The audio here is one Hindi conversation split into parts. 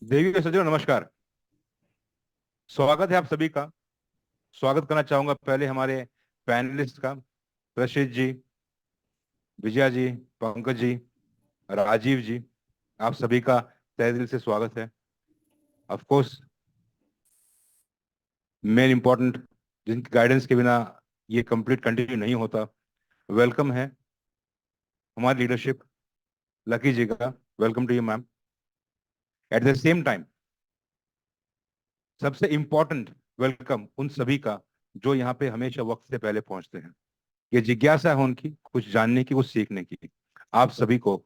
देवी के सज्जनों, नमस्कार। स्वागत है आप सभी का। स्वागत करना चाहूंगा पहले हमारे पैनलिस्ट का, रशीद जी, विजया जी, पंकज जी, राजीव जी। आप सभी का तहे दिल से स्वागत है। ऑफ कोर्स, मेन इंपॉर्टेंट, जिनकी गाइडेंस के बिना ये कंप्लीट कंटिन्यू नहीं होता। वेलकम है हमारी लीडरशिप, लकी जी का। Welcome to you ma'am. At the same time, सबसे इंपॉर्टेंट वेलकम उन सभी का जो यहाँ पे हमेशा वक्त से पहले पहुंचते हैं। ये जिज्ञासा है उनकी, कुछ जानने की, कुछ सीखने की। आप सभी को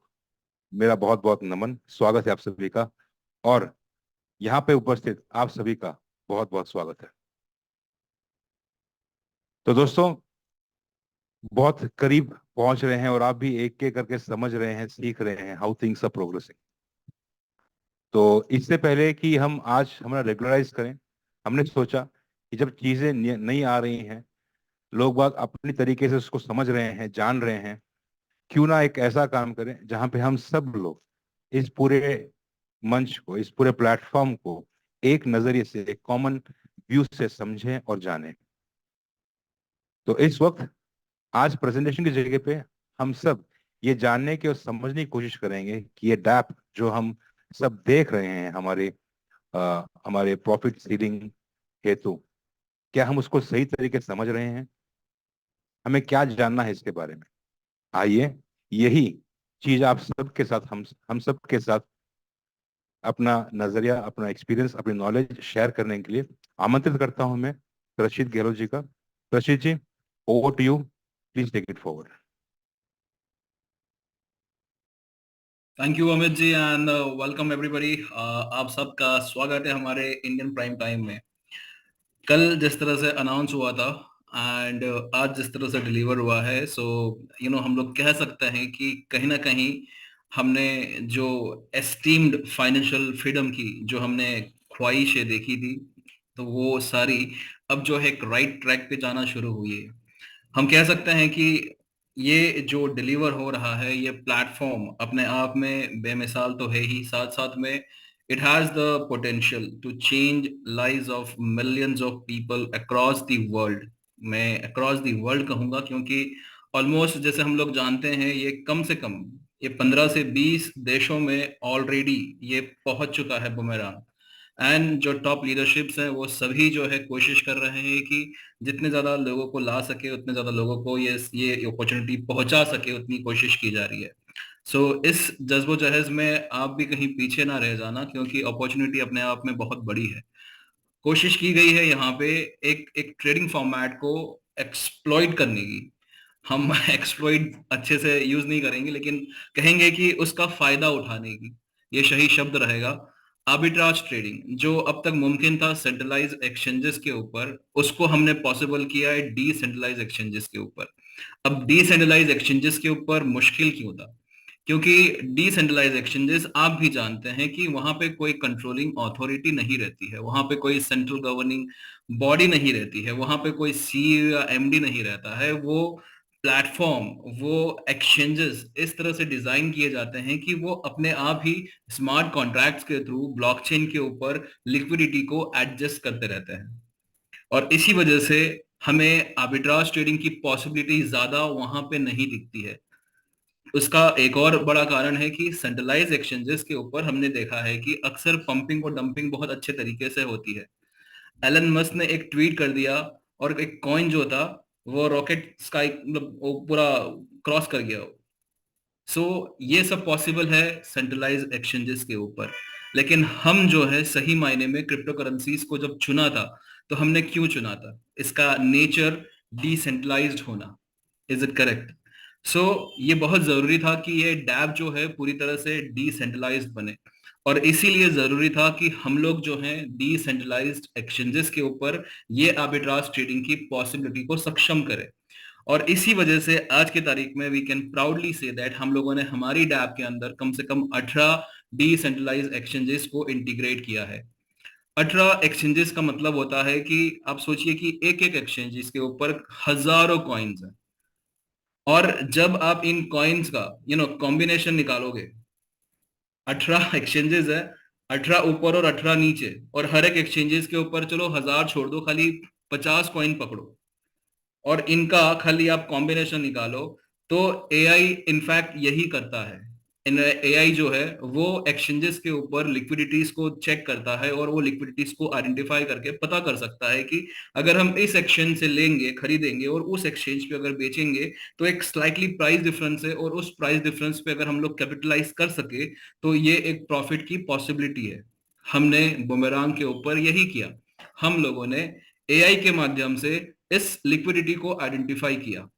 मेरा बहुत बहुत नमन, स्वागत है आप सभी का। और यहाँ पे उपस्थित आप सभी का बहुत बहुत स्वागत है। तो दोस्तों, बहुत करीब पहुंच रहे हैं और आप भी एक एक करके समझ रहे हैं, सीख रहे हैं हाउ थिंग्स आर प्रोग्रेसिंग। तो इससे पहले कि हम आज हमारा रेगुलराइज करें, हमने सोचा कि जब चीजें नहीं आ रही हैं, लोग बाग अपनी तरीके से उसको समझ रहे हैं, जान रहे हैं, क्यों ना एक ऐसा काम करें जहां पे हम सब लोग इस पूरे मंच को, इस पूरे प्लेटफॉर्म को एक नजरिए से, एक कॉमन व्यू से समझें और जानें। तो इस वक्त, आज प्रेजेंटेशन की जगह पे, हम सब ये जानने की और समझने की कोशिश करेंगे कि ये डैप जो हम सब देख रहे हैं हमारे प्रॉफिट सीलिंग हेतु, क्या हम उसको सही तरीके से समझ रहे हैं? हमें क्या जानना है इसके बारे में? आइए, यही चीज आप सबके साथ, हम सब के साथ अपना नजरिया, अपना एक्सपीरियंस, अपनी नॉलेज शेयर करने के लिए आमंत्रित करता हूं मैं रशीद गहलोत जी का। Rashid ji, over to you, please take it forward. Thank you Amit ji and welcome everybody. आप सबका स्वागत है हमारे इंडियन प्राइम टाइम में। कल जिस तरह से अनाउंस हुआ था एंड आज जिस तरह से डिलीवर हुआ है, सो हम लोग कह सकते हैं कि कहीं ना कहीं हमने जो एस्टीम्ड फाइनेंशियल फ्रीडम की जो हमने ख्वाहिशें देखी थी, तो वो सारी अब जो है एक राइट ट्रैक पे जाना शुरू हुई है। हम कह सकते हैं कि ये जो डिलीवर हो रहा है, ये प्लेटफॉर्म अपने आप में बेमिसाल तो है ही, साथ साथ में it has the potential to change lives of millions of people across the world. मैं अक्रॉस द वर्ल्ड कहूंगा क्योंकि ऑलमोस्ट जैसे हम लोग जानते हैं, ये कम से कम ये 15 से 20 देशों में ऑलरेडी ये पहुंच चुका है बुमेरांग। एंड जो टॉप लीडरशिप्स हैं वो सभी जो है कोशिश कर रहे हैं कि जितने ज्यादा लोगों को ला सके, उतने ज्यादा लोगों को ये अपॉर्चुनिटी पहुंचा सके, उतनी कोशिश की जा रही है। सो इस जज्बो जहज में आप भी कहीं पीछे ना रह जाना, क्योंकि अपॉर्चुनिटी अपने आप में बहुत बड़ी है। कोशिश की गई है यहाँ पे एक एक ट्रेडिंग फॉर्मेट को एक्सप्लॉइट करने की। हम एक्सप्लॉइट अच्छे से यूज नहीं करेंगे, लेकिन कहेंगे कि उसका फायदा उठाने की, ये सही शब्द रहेगा। आर्बिट्राज ट्रेडिंग जो अब तक मुमकिन था सेंट्रलाइज एक्सचेंजेस के ऊपर, उसको हमने पॉसिबल किया है डिसेंट्रलाइज एक्सचेंजेस के ऊपर। अब डिसेंट्रलाइज एक्सचेंजेस के ऊपर मुश्किल क्यों था? क्योंकि डिसेंट्रलाइज एक्सचेंजेस आप भी जानते हैं कि वहां पे कोई कंट्रोलिंग अथॉरिटी नहीं रहती है, वहां पे कोई सेंट्रल गवर्निंग बॉडी नहीं रहती है, वहां पे कोई सीईओ या एमडी नहीं रहता है। वो प्लेटफॉर्म, वो एक्सचेंजेस इस तरह से डिजाइन किए जाते हैं कि वो अपने आप ही स्मार्ट कॉन्ट्रैक्ट्स के थ्रू ब्लॉकचेन के ऊपर लिक्विडिटी को एडजस्ट करते रहते हैं। और इसी वजह से हमें आर्बिट्राज ट्रेडिंग की पॉसिबिलिटी ज्यादा वहां पे नहीं दिखती है। उसका एक और बड़ा कारण है कि सेंट्रलाइज एक्सचेंजेस के ऊपर हमने देखा है कि अक्सर पंपिंग और डंपिंग बहुत अच्छे तरीके से होती है। एलन मस्क ने एक ट्वीट कर दिया और एक कॉइन जो था वो रॉकेट स्काई मतलब वो पूरा क्रॉस कर गया। सो ये सब पॉसिबल है सेंट्रलाइज एक्सचेंजेस के ऊपर। लेकिन हम जो है सही मायने में क्रिप्टो करेंसीज को जब चुना था, तो हमने क्यों चुना था? इसका नेचर डिसेंट्रलाइज्ड होना, इज इट करेक्ट? सो ये बहुत जरूरी था कि ये डैब जो है पूरी तरह से डिसेंट्रलाइज्ड बने। और इसीलिए जरूरी था कि हम लोग जो हैं डिसेंट्रलाइज्ड एक्सचेंजेस के ऊपर ये आर्बिट्राज ट्रेडिंग की पॉसिबिलिटी को सक्षम करें। और इसी वजह से आज की तारीख में we can proudly say that हम लोगों ने हमारी डैप के अंदर कम से कम 18 डिसेंट्रलाइज एक्सचेंजेस को इंटीग्रेट किया है। 18 एक्सचेंजेस का मतलब होता है कि आप सोचिए कि एक एक एक्सचेंज के ऊपर हजारों कॉइन्स हैं। और जब आप इन कॉइन्स का कॉम्बिनेशन निकालोगे, 18 एक्सचेंजेस है, 18 ऊपर और 18 नीचे, और हर एक एक्सचेंजेस के ऊपर चलो 1000 छोड़ दो, खाली 50 कॉइन पकड़ो और इनका खाली आप कॉम्बिनेशन निकालो, तो एआई इनफैक्ट यही करता है। इन एआई जो है वो एक्सचेंजेस के ऊपर लिक्विडिटीज को चेक करता है, और वो लिक्विडिटीज को आइडेंटिफाई करके पता कर सकता है कि अगर हम इस एक्सचेंज से लेंगे, खरीदेंगे और उस एक्सचेंज पे अगर बेचेंगे, तो एक स्लाइटली प्राइस डिफरेंस है, और उस प्राइस डिफरेंस पे अगर हम लोग कैपिटलाइज कर सके तो ये एक प्रॉफिट की पॉसिबिलिटी है। हमने बुमेरांग के ऊपर यही किया। हम लोगों ने एआई के माध्यम से इस लिक्विडिटी को आइडेंटिफाई किया,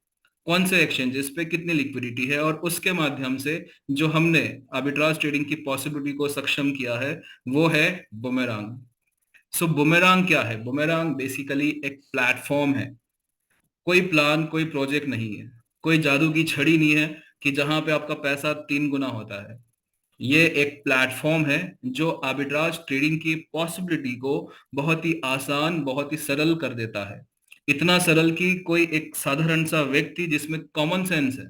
कौन से एक्सचेंजेस पे कितनी लिक्विडिटी है, और उसके माध्यम से जो हमने आर्बिट्राज ट्रेडिंग की पॉसिबिलिटी को सक्षम किया है वो है बुमेरांग। सो बुमेरांग क्या है? बुमेरांग बेसिकली एक प्लेटफॉर्म है। कोई प्लान, कोई प्रोजेक्ट नहीं है, कोई जादू की छड़ी नहीं है कि जहां पे आपका पैसा 3 गुना होता है। ये एक प्लेटफॉर्म है जो आर्बिट्राज ट्रेडिंग की पॉसिबिलिटी को बहुत ही आसान, बहुत ही सरल कर देता है। इतना सरल कि कोई एक साधारण सा व्यक्ति जिसमें कॉमन सेंस है,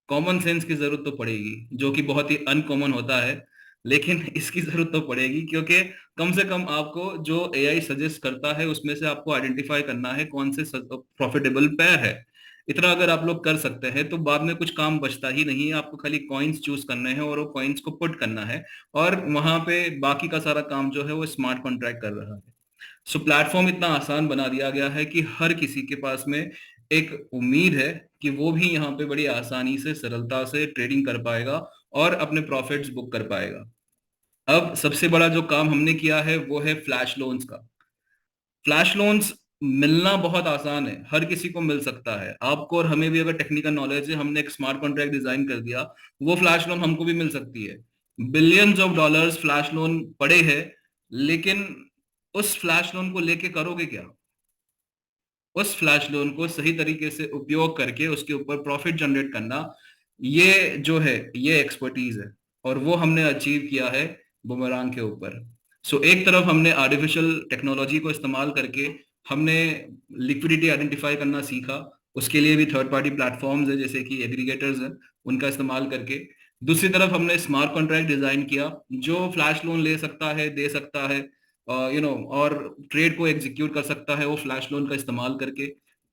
कॉमन सेंस की जरूरत तो पड़ेगी, जो कि बहुत ही अनकॉमन होता है, लेकिन इसकी जरूरत तो पड़ेगी, क्योंकि कम से कम आपको जो एआई सजेस्ट करता है उसमें से आपको आइडेंटिफाई करना है कौन से प्रॉफिटेबल पेयर है। इतना अगर आप लोग कर सकते हैं तो बाद में कुछ काम बचता ही नहीं है, आपको खाली कॉइन्स चूज करने हैं और वो कॉइन्स को पुट करना है, और वहां पे बाकी का सारा काम जो है वो स्मार्ट कॉन्ट्रैक्ट कर रहा है। सो प्लेटफॉर्म इतना आसान बना दिया गया है कि हर किसी के पास में एक उम्मीद है कि वो भी यहाँ पे बड़ी आसानी से, सरलता से ट्रेडिंग कर पाएगा और अपने प्रॉफिट्स बुक कर पाएगा। अब सबसे बड़ा जो काम हमने किया है वो है फ्लैश लोन्स का। फ्लैश लोन्स मिलना बहुत आसान है, हर किसी को मिल सकता है। आपको और हमें भी अगर टेक्निकल नॉलेज है, हमने एक स्मार्ट कॉन्ट्रैक्ट डिजाइन कर दिया, वो फ्लैश लोन हमको भी मिल सकती है। Billions of dollars flash loan पड़े हैं, लेकिन उस फ्लैश लोन को लेके करोगे क्या? उस फ्लैश लोन को सही तरीके से उपयोग करके उसके ऊपर प्रॉफिट जनरेट करना, ये जो है ये एक्सपर्टीज है, और वो हमने अचीव किया है बुमरांग के ऊपर। सो एक तरफ हमने आर्टिफिशियल टेक्नोलॉजी को इस्तेमाल करके हमने लिक्विडिटी आइडेंटिफाई करना सीखा, उसके लिए भी थर्ड पार्टी प्लेटफॉर्म्स है जैसे कि एग्रीगेटर्स हैं, उनका इस्तेमाल करके। दूसरी तरफ हमने स्मार्ट कॉन्ट्रैक्ट डिजाइन किया जो फ्लैश लोन ले सकता है, दे सकता है, और ट्रेड को एग्जीक्यूट कर सकता है वो फ्लैश लोन का इस्तेमाल करके।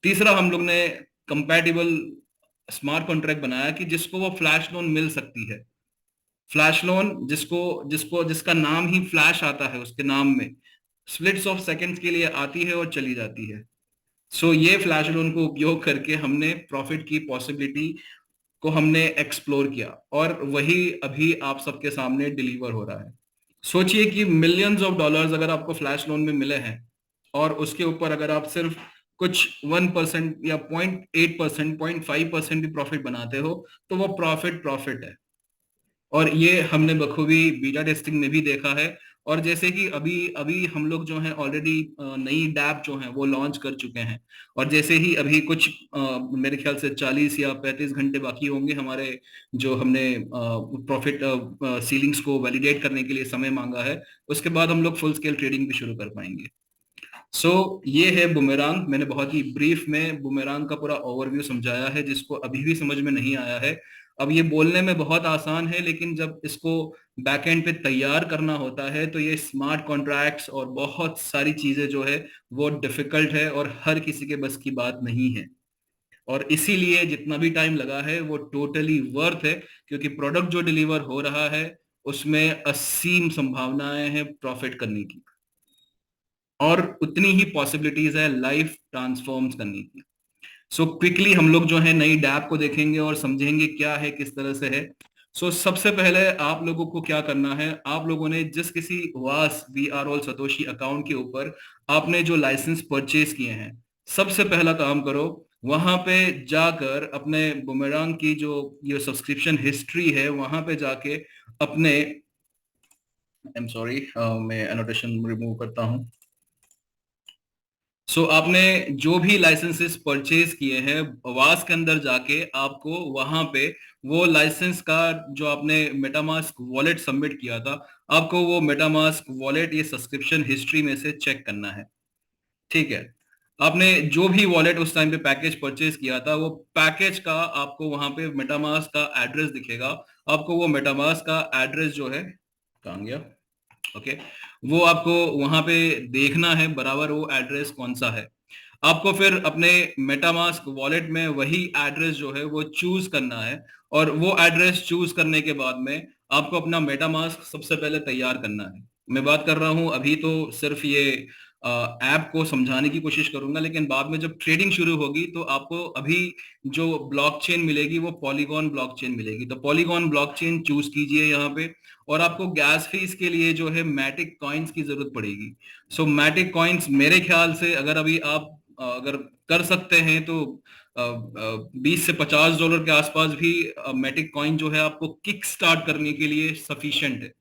तीसरा हम लोग ने कंपैटिबल स्मार्ट कॉन्ट्रैक्ट बनाया कि जिसको वो फ्लैश लोन मिल सकती है। फ्लैश लोन जिसको जिसको जिसका नाम ही फ्लैश आता है उसके नाम में, स्प्लिट्स ऑफ सेकंड्स के लिए आती है और चली जाती है। सो ये फ्लैश लोन को उपयोग करके हमने प्रॉफिट की पॉसिबिलिटी को हमने एक्सप्लोर किया, और वही अभी आप सबके सामने डिलीवर हो रहा है। सोचिए कि मिलियंस ऑफ डॉलर्स अगर आपको फ्लैश लोन में मिले हैं, और उसके ऊपर अगर आप सिर्फ कुछ 1% या 0.8%, 0.5% भी प्रॉफिट बनाते हो, तो वो प्रॉफिट प्रॉफिट है। और ये हमने बखूबी बीटा टेस्टिंग में भी देखा है। और जैसे कि अभी अभी हम लोग जो है ऑलरेडी नई डैप जो है वो लॉन्च कर चुके हैं, और जैसे ही अभी कुछ मेरे ख्याल से 40 या 35 घंटे बाकी होंगे हमारे, जो हमने प्रॉफिट सीलिंग्स को वैलिडेट करने के लिए समय मांगा है, उसके बाद हम लोग फुल स्केल ट्रेडिंग भी शुरू कर पाएंगे। ये है बुमेरांग। मैंने बहुत ही ब्रीफ में बुमेरांग का पूरा ओवरव्यू समझाया है, जिसको अभी भी समझ में नहीं आया है। अब ये बोलने में बहुत आसान है, लेकिन जब इसको बैकएंड पे तैयार करना होता है तो ये स्मार्ट कॉन्ट्रैक्ट्स और बहुत सारी चीजें जो है वो डिफिकल्ट है, और हर किसी के बस की बात नहीं है। और इसीलिए जितना भी टाइम लगा है वो टोटली वर्थ है, क्योंकि प्रोडक्ट जो डिलीवर हो रहा है उसमें असीम संभावनाएं हैं प्रॉफिट करने की, और उतनी ही पॉसिबिलिटीज है लाइफ ट्रांसफॉर्म्स करने की। क्विकली हम लोग जो है नई डैप को देखेंगे और समझेंगे क्या है, किस तरह से है। सबसे पहले आप लोगों को क्या करना है, आप लोगों ने जिस किसी वास we are all Satoshi account के ऊपर आपने जो लाइसेंस परचेज किए हैं, सबसे पहला काम करो, वहां पे जाकर अपने बुमेरांग की जो ये सब्सक्रिप्शन हिस्ट्री है वहां पे जाके अपने, आई एम सॉरी, मैं एनोटेशन रिमूव करता हूं। आपने जो भी लाइसेंसेस परचेज किए हैं, वास के अंदर जाके आपको वहां पे वो लाइसेंस का, जो आपने मेटामास्क वॉलेट सबमिट किया था, आपको वो मेटामास्क वॉलेट ये सब्सक्रिप्शन हिस्ट्री में से चेक करना है। ठीक है? आपने जो भी वॉलेट उस टाइम पे पैकेज परचेज किया था, वो पैकेज का आपको वहां पे मेटामास्क का एड्रेस दिखेगा। आपको वो मेटामास्क का एड्रेस जो है, कहाँ गया, ओके, वो आपको वहां पे देखना है बराबर वो एड्रेस कौन सा है। आपको फिर अपने मेटामास्क वॉलेट में वही एड्रेस जो है वो चूज करना है, और वो एड्रेस चूज करने के बाद में आपको अपना मेटामास्क सबसे पहले तैयार करना है। मैं बात कर रहा हूं अभी तो सिर्फ ये ऐप को समझाने की कोशिश करूंगा, लेकिन बाद में जब ट्रेडिंग शुरू होगी तो आपको अभी जो ब्लॉकचेन मिलेगी वो पॉलीगॉन ब्लॉकचेन मिलेगी। तो पॉलीगॉन ब्लॉकचेन चूज कीजिए यहाँ पे। और आपको गैस फीस के लिए जो है मैटिक कॉइन्स की जरूरत पड़ेगी। सो मैटिक कॉइन्स मेरे ख्याल से अगर अभी आप अगर कर सकते हैं तो 20 से 50 डॉलर के आसपास भी मैटिक कॉइन जो है आपको किक स्टार्ट करने के लिए सफिशिएंट है।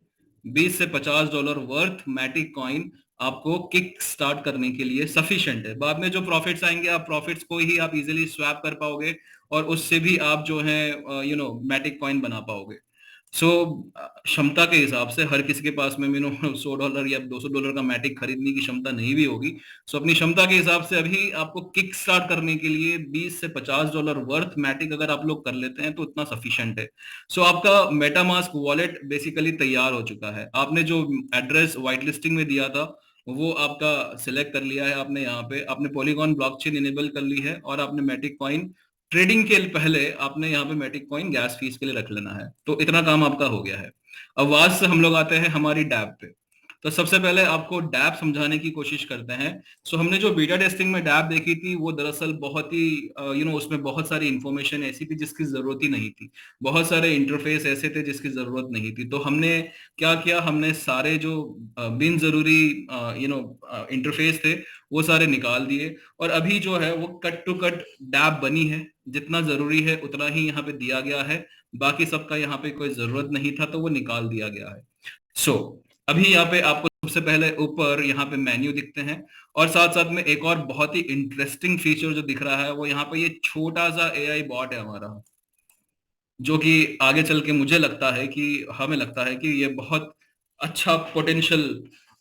20 से 50 डॉलर वर्थ मैटिक कॉइन आपको किक स्टार्ट करने के लिए सफिशिएंट है। बाद में जो प्रॉफिट्स आएंगे आप प्रॉफिट्स को ही आप इजीली स्वैप कर पाओगे, और उससे भी आप जो है मैटिक कॉइन बना पाओगे। सो क्षमता के हिसाब से हर किसी के पास में 100 डॉलर या 200 डॉलर का मैटिक खरीदने की क्षमता नहीं भी होगी। सो अपनी क्षमता के हिसाब से अभी आपको किक स्टार्ट करने के लिए 20 से 50 डॉलर वर्थ मैटिक अगर आप लोग कर लेते हैं तो इतना सफिशिएंट है। सो आपका मेटामास्क वॉलेट बेसिकली तैयार हो चुका है। आपने जो एड्रेस व्हाइट लिस्टिंग में दिया था वो आपका सिलेक्ट कर लिया है आपने। यहाँ पे आपने पॉलीगॉन ब्लॉकचेन इनेबल कर ली है, और आपने मैटिक कॉइन ट्रेडिंग के पहले आपने यहाँ पे मैटिक कॉइन गैस फीस के लिए रख लेना है। तो इतना काम आपका हो गया है। अब वाज से हम लोग आते हैं हमारी डैप पे। तो सबसे पहले आपको डैप समझाने की कोशिश करते हैं। सो हमने जो बीटा टेस्टिंग में डैप देखी थी वो दरअसल बहुत ही उसमें बहुत सारी इंफॉर्मेशन ऐसी थी जिसकी जरूरत ही नहीं थी। बहुत सारे इंटरफेस ऐसे थे जिसकी जरूरत नहीं थी। तो हमने क्या किया, हमने सारे जो बिन जरूरी इंटरफेस थे वो सारे निकाल दिए, और अभी जो है वो कट टू कट डैप बनी है। जितना जरूरी है उतना ही यहाँ पे दिया गया है, बाकी सबका यहाँ पे कोई जरूरत नहीं था तो वो निकाल दिया गया है। सो अभी यहाँ पे आपको सबसे पहले ऊपर यहाँ पे मेन्यू दिखते हैं, और साथ साथ में एक और बहुत ही इंटरेस्टिंग फीचर जो दिख रहा है वो यहाँ पे ये छोटा सा एआई बॉट है हमारा, जो कि आगे चल के मुझे लगता है कि हमें लगता है कि ये बहुत अच्छा पोटेंशियल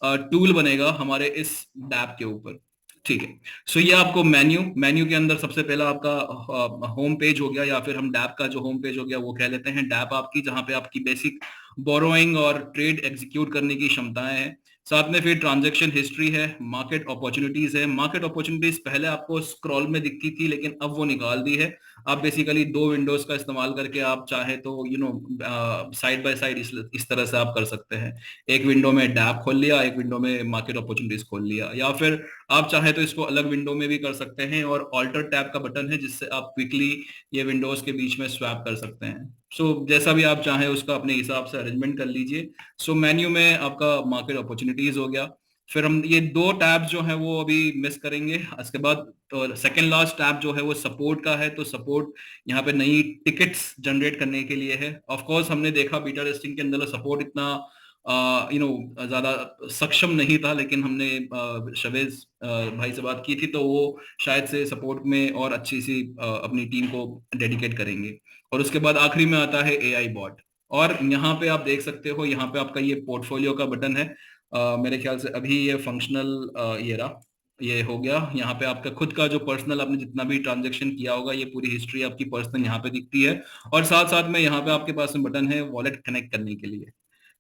टूल बनेगा हमारे इस डैप के ऊपर। ठीक है। सो ये आपको मेन्यू मेन्यू के अंदर सबसे पहला आपका होम पेज हो गया, या फिर हम डैप का जो होम पेज हो गया वो कह लेते हैं डैप आपकी, जहां पे आपकी बेसिक बोरोइंग और ट्रेड एग्जीक्यूट करने की क्षमताएं हैं। साथ में फिर ट्रांजैक्शन हिस्ट्री है, मार्केट अपॉर्चुनिटीज है। मार्केट अपॉर्चुनिटीज पहले आपको स्क्रॉल में दिखती थी लेकिन अब वो निकाल दी है। आप बेसिकली दो विंडोज का इस्तेमाल करके आप चाहे तो साइड बाय साइड इस तरह से आप कर सकते हैं। एक विंडो में डैप खोल लिया, एक विंडो में मार्केट अपॉर्चुनिटीज खोल लिया, या फिर आप चाहे तो इसको अलग विंडो में भी कर सकते हैं, और ऑल्टर टैब का बटन है जिससे आप क्विकली ये विंडोज के बीच में स्वैप कर सकते हैं। जैसा भी आप चाहें उसका अपने हिसाब से अरेंजमेंट कर लीजिए। मेन्यू में आपका मार्केट अपॉर्चुनिटीज हो गया। फिर हम ये दो टैब जो है वो अभी मिस करेंगे। इसके बाद तो सेकेंड लास्ट टैब जो है वो सपोर्ट का है। तो सपोर्ट यहाँ पे नई टिकट्स जनरेट करने के लिए है। ऑफ कोर्स हमने देखा बीटा टेस्टिंग के अंदर सपोर्ट इतना ज्यादा सक्षम नहीं था, लेकिन हमने शवेज भाई से बात की थी तो वो शायद से सपोर्ट में और अच्छी सी अपनी टीम को डेडिकेट करेंगे। और उसके बाद आखिरी में आता है एआई बॉट। और यहाँ पे आप देख सकते हो, यहाँ पे आपका ये पोर्टफोलियो का बटन है। मेरे ख्याल से अभी ये फंक्शनल ये रहा, ये हो गया। यहाँ पे आपका खुद का जो पर्सनल आपने जितना भी ट्रांजेक्शन किया होगा ये पूरी हिस्ट्री आपकी पर्सनल यहाँ पे दिखती है। और साथ साथ में यहाँ पे आपके पास में बटन है वॉलेट कनेक्ट करने के लिए।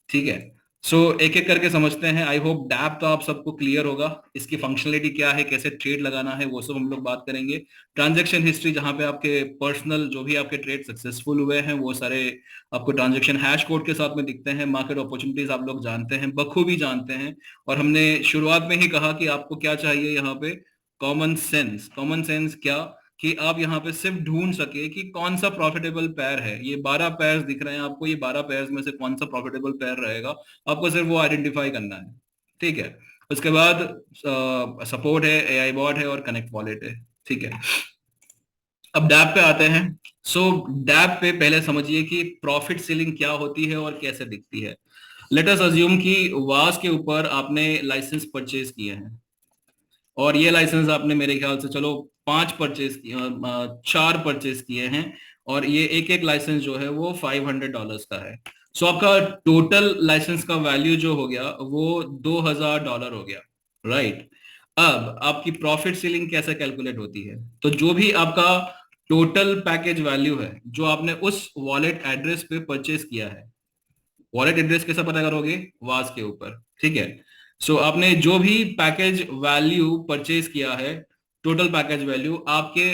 ठीक है। एक एक करके समझते हैं। आई होप डैप तो आप सबको क्लियर होगा, इसकी फंक्शनलिटी क्या है, कैसे ट्रेड लगाना है, वो सब हम लोग बात करेंगे। ट्रांजैक्शन हिस्ट्री जहां पे आपके पर्सनल जो भी आपके ट्रेड सक्सेसफुल हुए हैं वो सारे आपको ट्रांजैक्शन हैश कोड के साथ में दिखते हैं। मार्केट अपॉर्चुनिटीज आप लोग जानते हैं, बखूबी जानते हैं। और हमने शुरुआत में ही कहा कि आपको क्या चाहिए यहाँ पे, कॉमन सेंस। कॉमन सेंस क्या, कि आप यहाँ पे सिर्फ ढूंढ सके कि कौन सा प्रॉफिटेबल पेयर है। ये 12 पेयर्स दिख रहे हैं आपको, ये 12 पेयर्स में से कौन सा प्रॉफिटेबल पेयर रहेगा, आपको सिर्फ वो आइडेंटिफाई करना है। ठीक है। उसके बाद सपोर्ट है, एआई बॉट है, और कनेक्ट वॉलेट है। ठीक है। अब डैप पे आते हैं। डैप पे पहले समझिए कि प्रॉफिट सीलिंग क्या होती है और कैसे दिखती है। लेट अस अज्यूम कि वास के ऊपर आपने लाइसेंस परचेज किए हैं, और ये लाइसेंस आपने मेरे ख्याल से चलो 4 परचेज किए हैं, और ये एक एक लाइसेंस जो है वो $500 का है। आपका टोटल लाइसेंस का वैल्यू जो हो गया वो $2000 हो गया। राइट। अब आपकी प्रॉफिट सीलिंग कैसे कैलकुलेट होती है, तो जो भी आपका टोटल पैकेज वैल्यू है जो आपने उस वॉलेट एड्रेस पे परचेज किया है, वॉलेट एड्रेस कैसे पता करोगे? वास के ऊपर, ठीक है। सो आपने जो भी पैकेज वैल्यू परचेज किया है, टोटल पैकेज वैल्यू आपके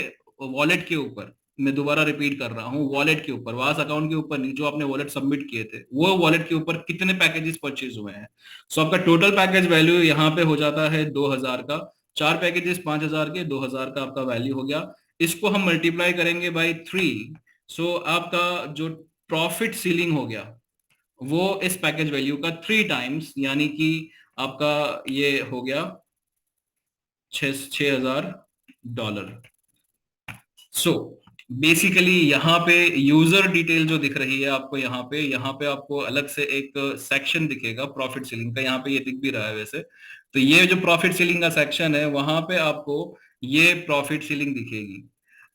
वॉलेट के ऊपर, मैं दोबारा रिपीट कर रहा हूँ, वॉलेट के ऊपर, वास अकाउंट के ऊपर नहीं, जो आपने वॉलेट सबमिट किए थे वो वॉलेट के ऊपर कितने पैकेजेस परचेज हुए हैं। सो आपका टोटल पैकेज वैल्यू यहाँ पे हो जाता है 2000 का। चार पैकेजेस 5000 के, 2000 का आपका वैल्यू हो गया। इसको हम मल्टीप्लाई करेंगे बाई 3। सो आपका जो प्रॉफिट सीलिंग हो गया वो इस पैकेज वैल्यू का 3 टाइम्स, यानी कि आपका ये हो गया 6000 डॉलर। सो बेसिकली यहाँ पे यूजर डिटेल जो दिख रही है आपको, यहाँ पे आपको अलग से एक सेक्शन दिखेगा प्रॉफिट सीलिंग का, यहाँ पे ये दिख भी रहा है वैसे। तो ये जो प्रॉफिट सीलिंग का सेक्शन है, वहां पे आपको ये प्रॉफिट सीलिंग दिखेगी।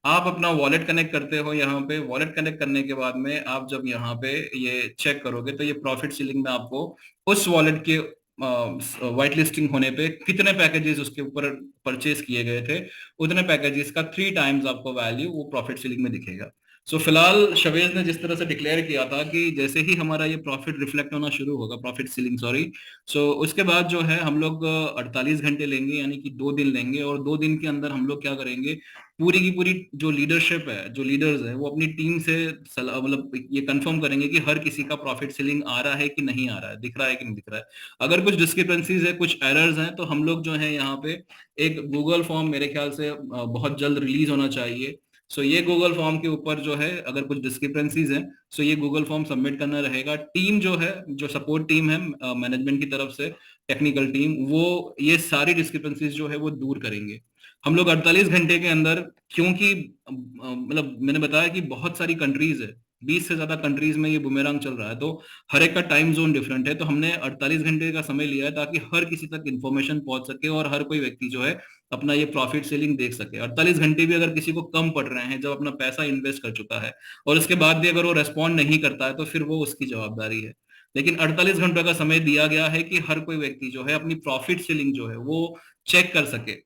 आप अपना वॉलेट कनेक्ट करते हो, यहाँ पे वॉलेट कनेक्ट करने के बाद में आप जब यहाँ पे ये चेक करोगे तो ये प्रॉफिट सीलिंग में आपको उस वॉलेट के व्हाइट लिस्टिंग होने पे कितने पैकेजेस उसके ऊपर परचेज किए गए थे, उतने पैकेजेस का 3 टाइम्स आपको वैल्यू वो प्रॉफिट सीलिंग में दिखेगा। सो फिलहाल शवेज ने जिस तरह से डिक्लेयर किया था कि जैसे ही हमारा ये प्रॉफिट रिफ्लेक्ट होना शुरू होगा, प्रॉफिट सीलिंग सॉरी, सो उसके बाद जो है हम लोग 48 घंटे लेंगे, यानी कि 2 दिन लेंगे, और 2 दिन के अंदर हम लोग क्या करेंगे, पूरी की पूरी जो लीडरशिप है, जो लीडर्स है, वो अपनी टीम से मतलब ये कंफर्म करेंगे कि हर किसी का प्रॉफिट सीलिंग आ रहा है कि नहीं आ रहा है, दिख रहा है कि नहीं दिख रहा है। अगर कुछ डिस्क्रिपेंसीज है, कुछ एरर्स हैं, तो हम लोग जो है यहाँ पे एक गूगल फॉर्म मेरे ख्याल से बहुत जल्द रिलीज होना चाहिए। सो ये गूगल फॉर्म के ऊपर जो है अगर कुछ डिस्क्रिपेंसीज हैं, सो ये गूगल फॉर्म सबमिट करना रहेगा। टीम जो है, जो सपोर्ट टीम है मैनेजमेंट की तरफ से, टेक्निकल टीम, वो ये सारी डिस्क्रिपेंसीज जो है वो दूर करेंगे। हम लोग 48 घंटे के अंदर, क्योंकि मतलब मैंने बताया कि बहुत सारी कंट्रीज है, 20 से ज्यादा कंट्रीज में ये बुमेरांग चल रहा है, तो हर एक का टाइम जोन डिफरेंट है, तो हमने 48 घंटे का समय लिया है ताकि हर किसी तक इंफॉर्मेशन पहुंच सके और हर कोई व्यक्ति जो है अपना ये प्रॉफिट सेलिंग देख सके। 48 घंटे भी अगर किसी को कम पड़ रहे हैं, जब अपना पैसा इन्वेस्ट कर चुका है और उसके बाद भी अगर वो रेस्पॉन्ड नहीं करता है, तो फिर वो उसकी जवाबदारी है। लेकिन 48 घंटों का समय दिया गया है कि हर कोई व्यक्ति जो है अपनी प्रॉफिट सेलिंग जो है वो चेक कर सके।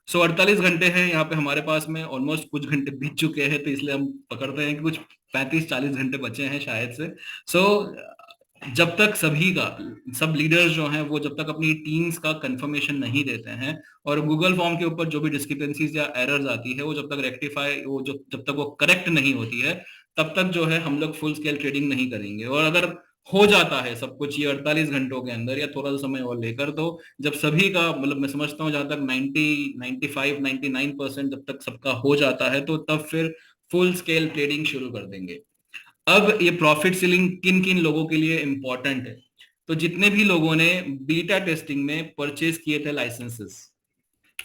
सो 48 घंटे हैं यहाँ पे हमारे पास में, ऑलमोस्ट कुछ घंटे बीत चुके हैं, तो इसलिए हम पकड़ते हैं कि कुछ 35-40 घंटे बचे हैं शायद से। सो जब तक सभी का, सब लीडर्स जो हैं वो जब तक अपनी टीम्स का कंफर्मेशन नहीं देते हैं और गूगल फॉर्म के ऊपर जो भी डिस्क्रिपेंसीज या एरर्स आती है वो जब तक रेक्टिफाई, वो जब तक वो करेक्ट नहीं होती है, तब तक जो है हम लोग फुल स्केल ट्रेडिंग नहीं करेंगे। और अगर हो जाता है सब कुछ ये 48 घंटों के अंदर या थोड़ा सा समय और लेकर, तो जब सभी का, मतलब मैं समझता हूँ जहां तक 90, 95, 99% जब तक सबका हो जाता है, तो तब फिर फुल स्केल ट्रेडिंग शुरू कर देंगे। अब ये प्रॉफिट सीलिंग किन किन लोगों के लिए इंपॉर्टेंट है, तो जितने भी लोगों ने बीटा टेस्टिंग में परचेज किए थे लाइसेंसेस।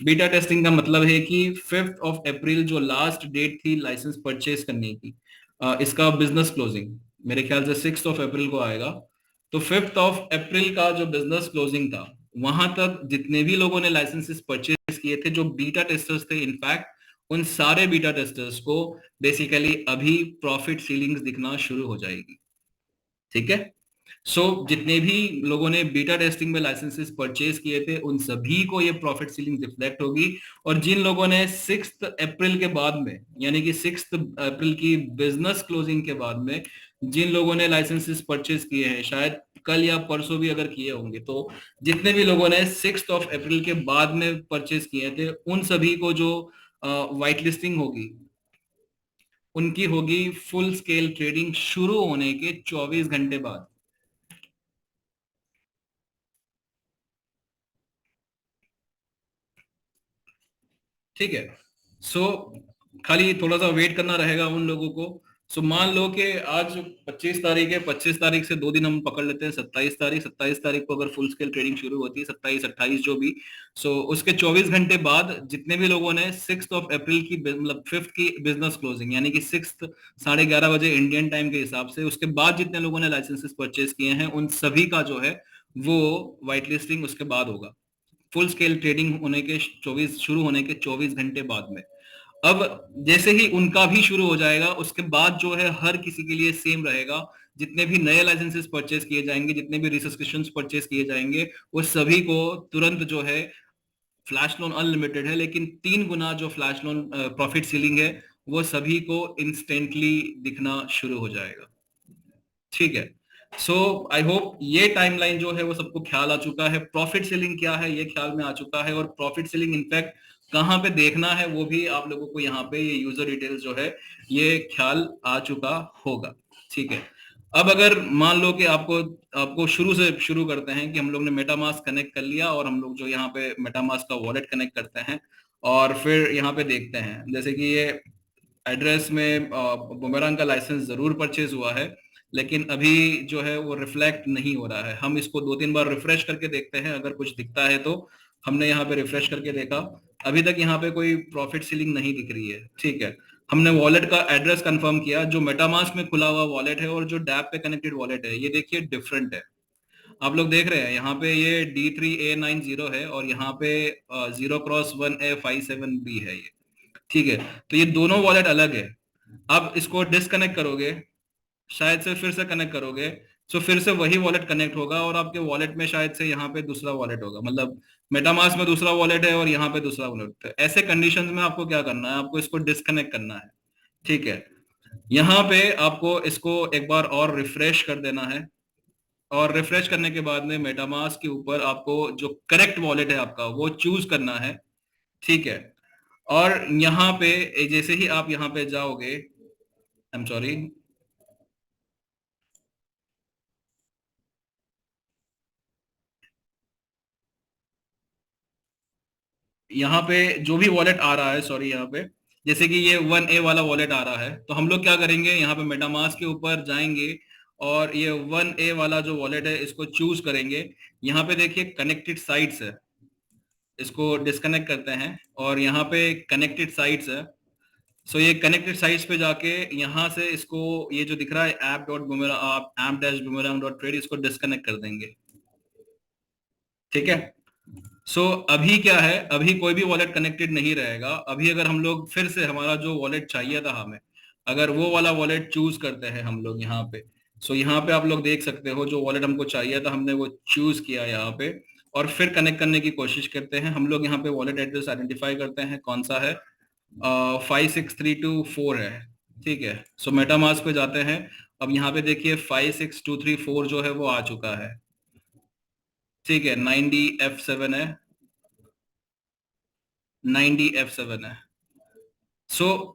बीटा टेस्टिंग का मतलब है कि 5 अप्रैल जो लास्ट डेट थी लाइसेंस परचेज करने की, इसका बिजनेस क्लोजिंग मेरे ख्याल से 6 अप्रैल को आएगा। तो 5 अप्रैल का जो बिजनेस क्लोजिंग था, वहां तक जितने भी लोगों ने लाइसेंसेस परचेज किए थे, जो बीटा टेस्टर्स थे इनफैक्ट, उन सारे बीटा टेस्टर्स को बेसिकली अभी प्रॉफिट सीलिंग्स दिखना शुरू हो जाएगी। ठीक है। जितने भी लोगों ने बीटा टेस्टिंग में लाइसेंसेस परचेज किए थे, उन सभी को ये प्रॉफिट सीलिंग रिफ्लेक्ट होगी। और जिन लोगों ने 6 अप्रैल के बाद में, यानी कि 6 अप्रैल की बिजनेस क्लोजिंग के बाद में जिन लोगों ने लाइसेंसेस परचेज किए हैं, शायद कल या परसों भी अगर किए होंगे, तो जितने भी लोगों ने 6 अप्रैल के बाद में परचेज किए थे, उन सभी को जो व्हाइट लिस्टिंग होगी, उनकी होगी फुल स्केल ट्रेडिंग शुरू होने के 24 घंटे बाद। ठीक है। सो खाली थोड़ा सा वेट करना रहेगा उन लोगों को। मान लो कि आज 25 तारीख है, 25 तारीख से 2 दिन हम पकड़ लेते हैं, 27 तारीख, 27 तारीख को अगर फुल स्केल ट्रेडिंग शुरू होती है, 27-28 जो भी, उसके 24 घंटे बाद जितने भी लोगों ने 6 अप्रैल की, मतलब 5th की बिजनेस क्लोजिंग, यानी कि 6th 11:30 बजे इंडियन टाइम के हिसाब से, उसके बाद जितने लोगों ने लाइसेंसेस परचेज किए हैं, उन सभी का जो है वो व्हाइट लिस्टिंग उसके बाद होगा, फुल स्केल ट्रेडिंग होने के 24 शुरू होने के 24 घंटे बाद में। अब जैसे ही उनका भी शुरू हो जाएगा, उसके बाद जो है हर किसी के लिए सेम रहेगा। जितने भी नए लाइसेंसेस परचेज किए जाएंगे, जितने भी रिसब्सक्रिप्शंस परचेज किए जाएंगे, वो सभी को तुरंत जो है, फ्लैश लोन अनलिमिटेड है, लेकिन 3 गुना जो फ्लैश लोन प्रॉफिट सीलिंग है, वो सभी को इंस्टेंटली दिखना शुरू हो जाएगा। ठीक है। सो आई होप ये टाइमलाइन जो है वो सबको ख्याल आ चुका है, प्रॉफिट सेलिंग क्या है ये ख्याल में आ चुका है, और प्रॉफिट सेलिंग इनफैक्ट कहाँ पे देखना है वो भी आप लोगों को यहाँ पे ये यूजर डिटेल्स जो है ये ख्याल आ चुका होगा। ठीक है, अब अगर मान लो कि आपको आपको शुरू से शुरू करते हैं कि हम लोग ने मेटामास्क कनेक्ट कर लिया, और हम लोग जो यहाँ पे मेटामास्क का वॉलेट कनेक्ट करते हैं, और फिर यहाँ पे देखते हैं जैसे कि ये एड्रेस में बुमेरांग का लाइसेंस जरूर परचेज हुआ है, लेकिन अभी जो है वो रिफ्लेक्ट नहीं हो रहा है। हम इसको 2-3 बार रिफ्रेश करके देखते हैं, अगर कुछ दिखता है तो। हमने यहाँ पे रिफ्रेश करके देखा, अभी तक यहाँ पे कोई प्रॉफिट सीलिंग नहीं दिख रही है। ठीक है, हमने वॉलेट का एड्रेस कंफर्म किया, जो मेटामास्क में खुला हुआ वॉलेट है और जो डैप पे कनेक्टेड वॉलेट है, ये देखिए डिफरेंट है। आप लोग देख रहे हैं यहाँ पे ये D3A90 है, और यहाँ पे 0x1A57B है ये। ठीक है, तो ये दोनों वॉलेट अलग है। अब इसको डिसकनेक्ट करोगे, शायद से फिर से कनेक्ट करोगे, तो फिर से वही वॉलेट कनेक्ट होगा, और आपके वॉलेट में शायद से यहाँ पे दूसरा वॉलेट होगा, मतलब मेटामास्क में दूसरा वॉलेट है और यहाँ पे दूसरा वॉलेट है। ऐसे कंडीशंस में आपको क्या करना है, आपको इसको डिसकनेक्ट करना है। ठीक है, यहाँ पे आपको इसको एक बार और रिफ्रेश कर देना है, और रिफ्रेश करने के बाद में मेटामास्क के ऊपर आपको जो करेक्ट वॉलेट है आपका वो चूज करना है। ठीक है, और यहाँ पे जैसे ही आप यहाँ पे जाओगे, आई एम सॉरी, यहाँ पे जो भी वॉलेट आ रहा है, सॉरी, यहाँ पे जैसे कि ये 1A वाला वॉलेट आ रहा है, तो हम लोग क्या करेंगे, यहाँ पे मेटामास्क के ऊपर जाएंगे, और ये 1A वाला जो वॉलेट है इसको चूज करेंगे। यहाँ पे देखिए कनेक्टेड साइट्स है, इसको डिस्कनेक्ट करते हैं, और यहाँ पे कनेक्टेड साइट्स है। सो ये कनेक्टेड साइट्स पे जाके यहाँ से इसको, ये जो दिख रहा है app.boomerang.trade, इसको डिस्कनेक्ट कर देंगे। ठीक है, अभी क्या है, अभी कोई भी वॉलेट कनेक्टेड नहीं रहेगा। अभी अगर हम लोग फिर से हमारा जो वॉलेट चाहिए था हमें, अगर वो वाला वॉलेट चूज करते हैं हम लोग यहाँ पे, यहाँ पे आप लोग देख सकते हो जो वॉलेट हमको चाहिए था हमने वो चूज किया यहाँ पे, और फिर कनेक्ट करने की कोशिश करते हैं। हम लोग यहाँ पे वॉलेट एड्रेस आइडेंटिफाई करते हैं कौन सा है, 56324 है। ठीक है, मेटामास्क पे जाते हैं। अब यहाँ पे देखिए 56234 जो है वो आ चुका है। ठीक है, 9DF7 है, 9DF7 है।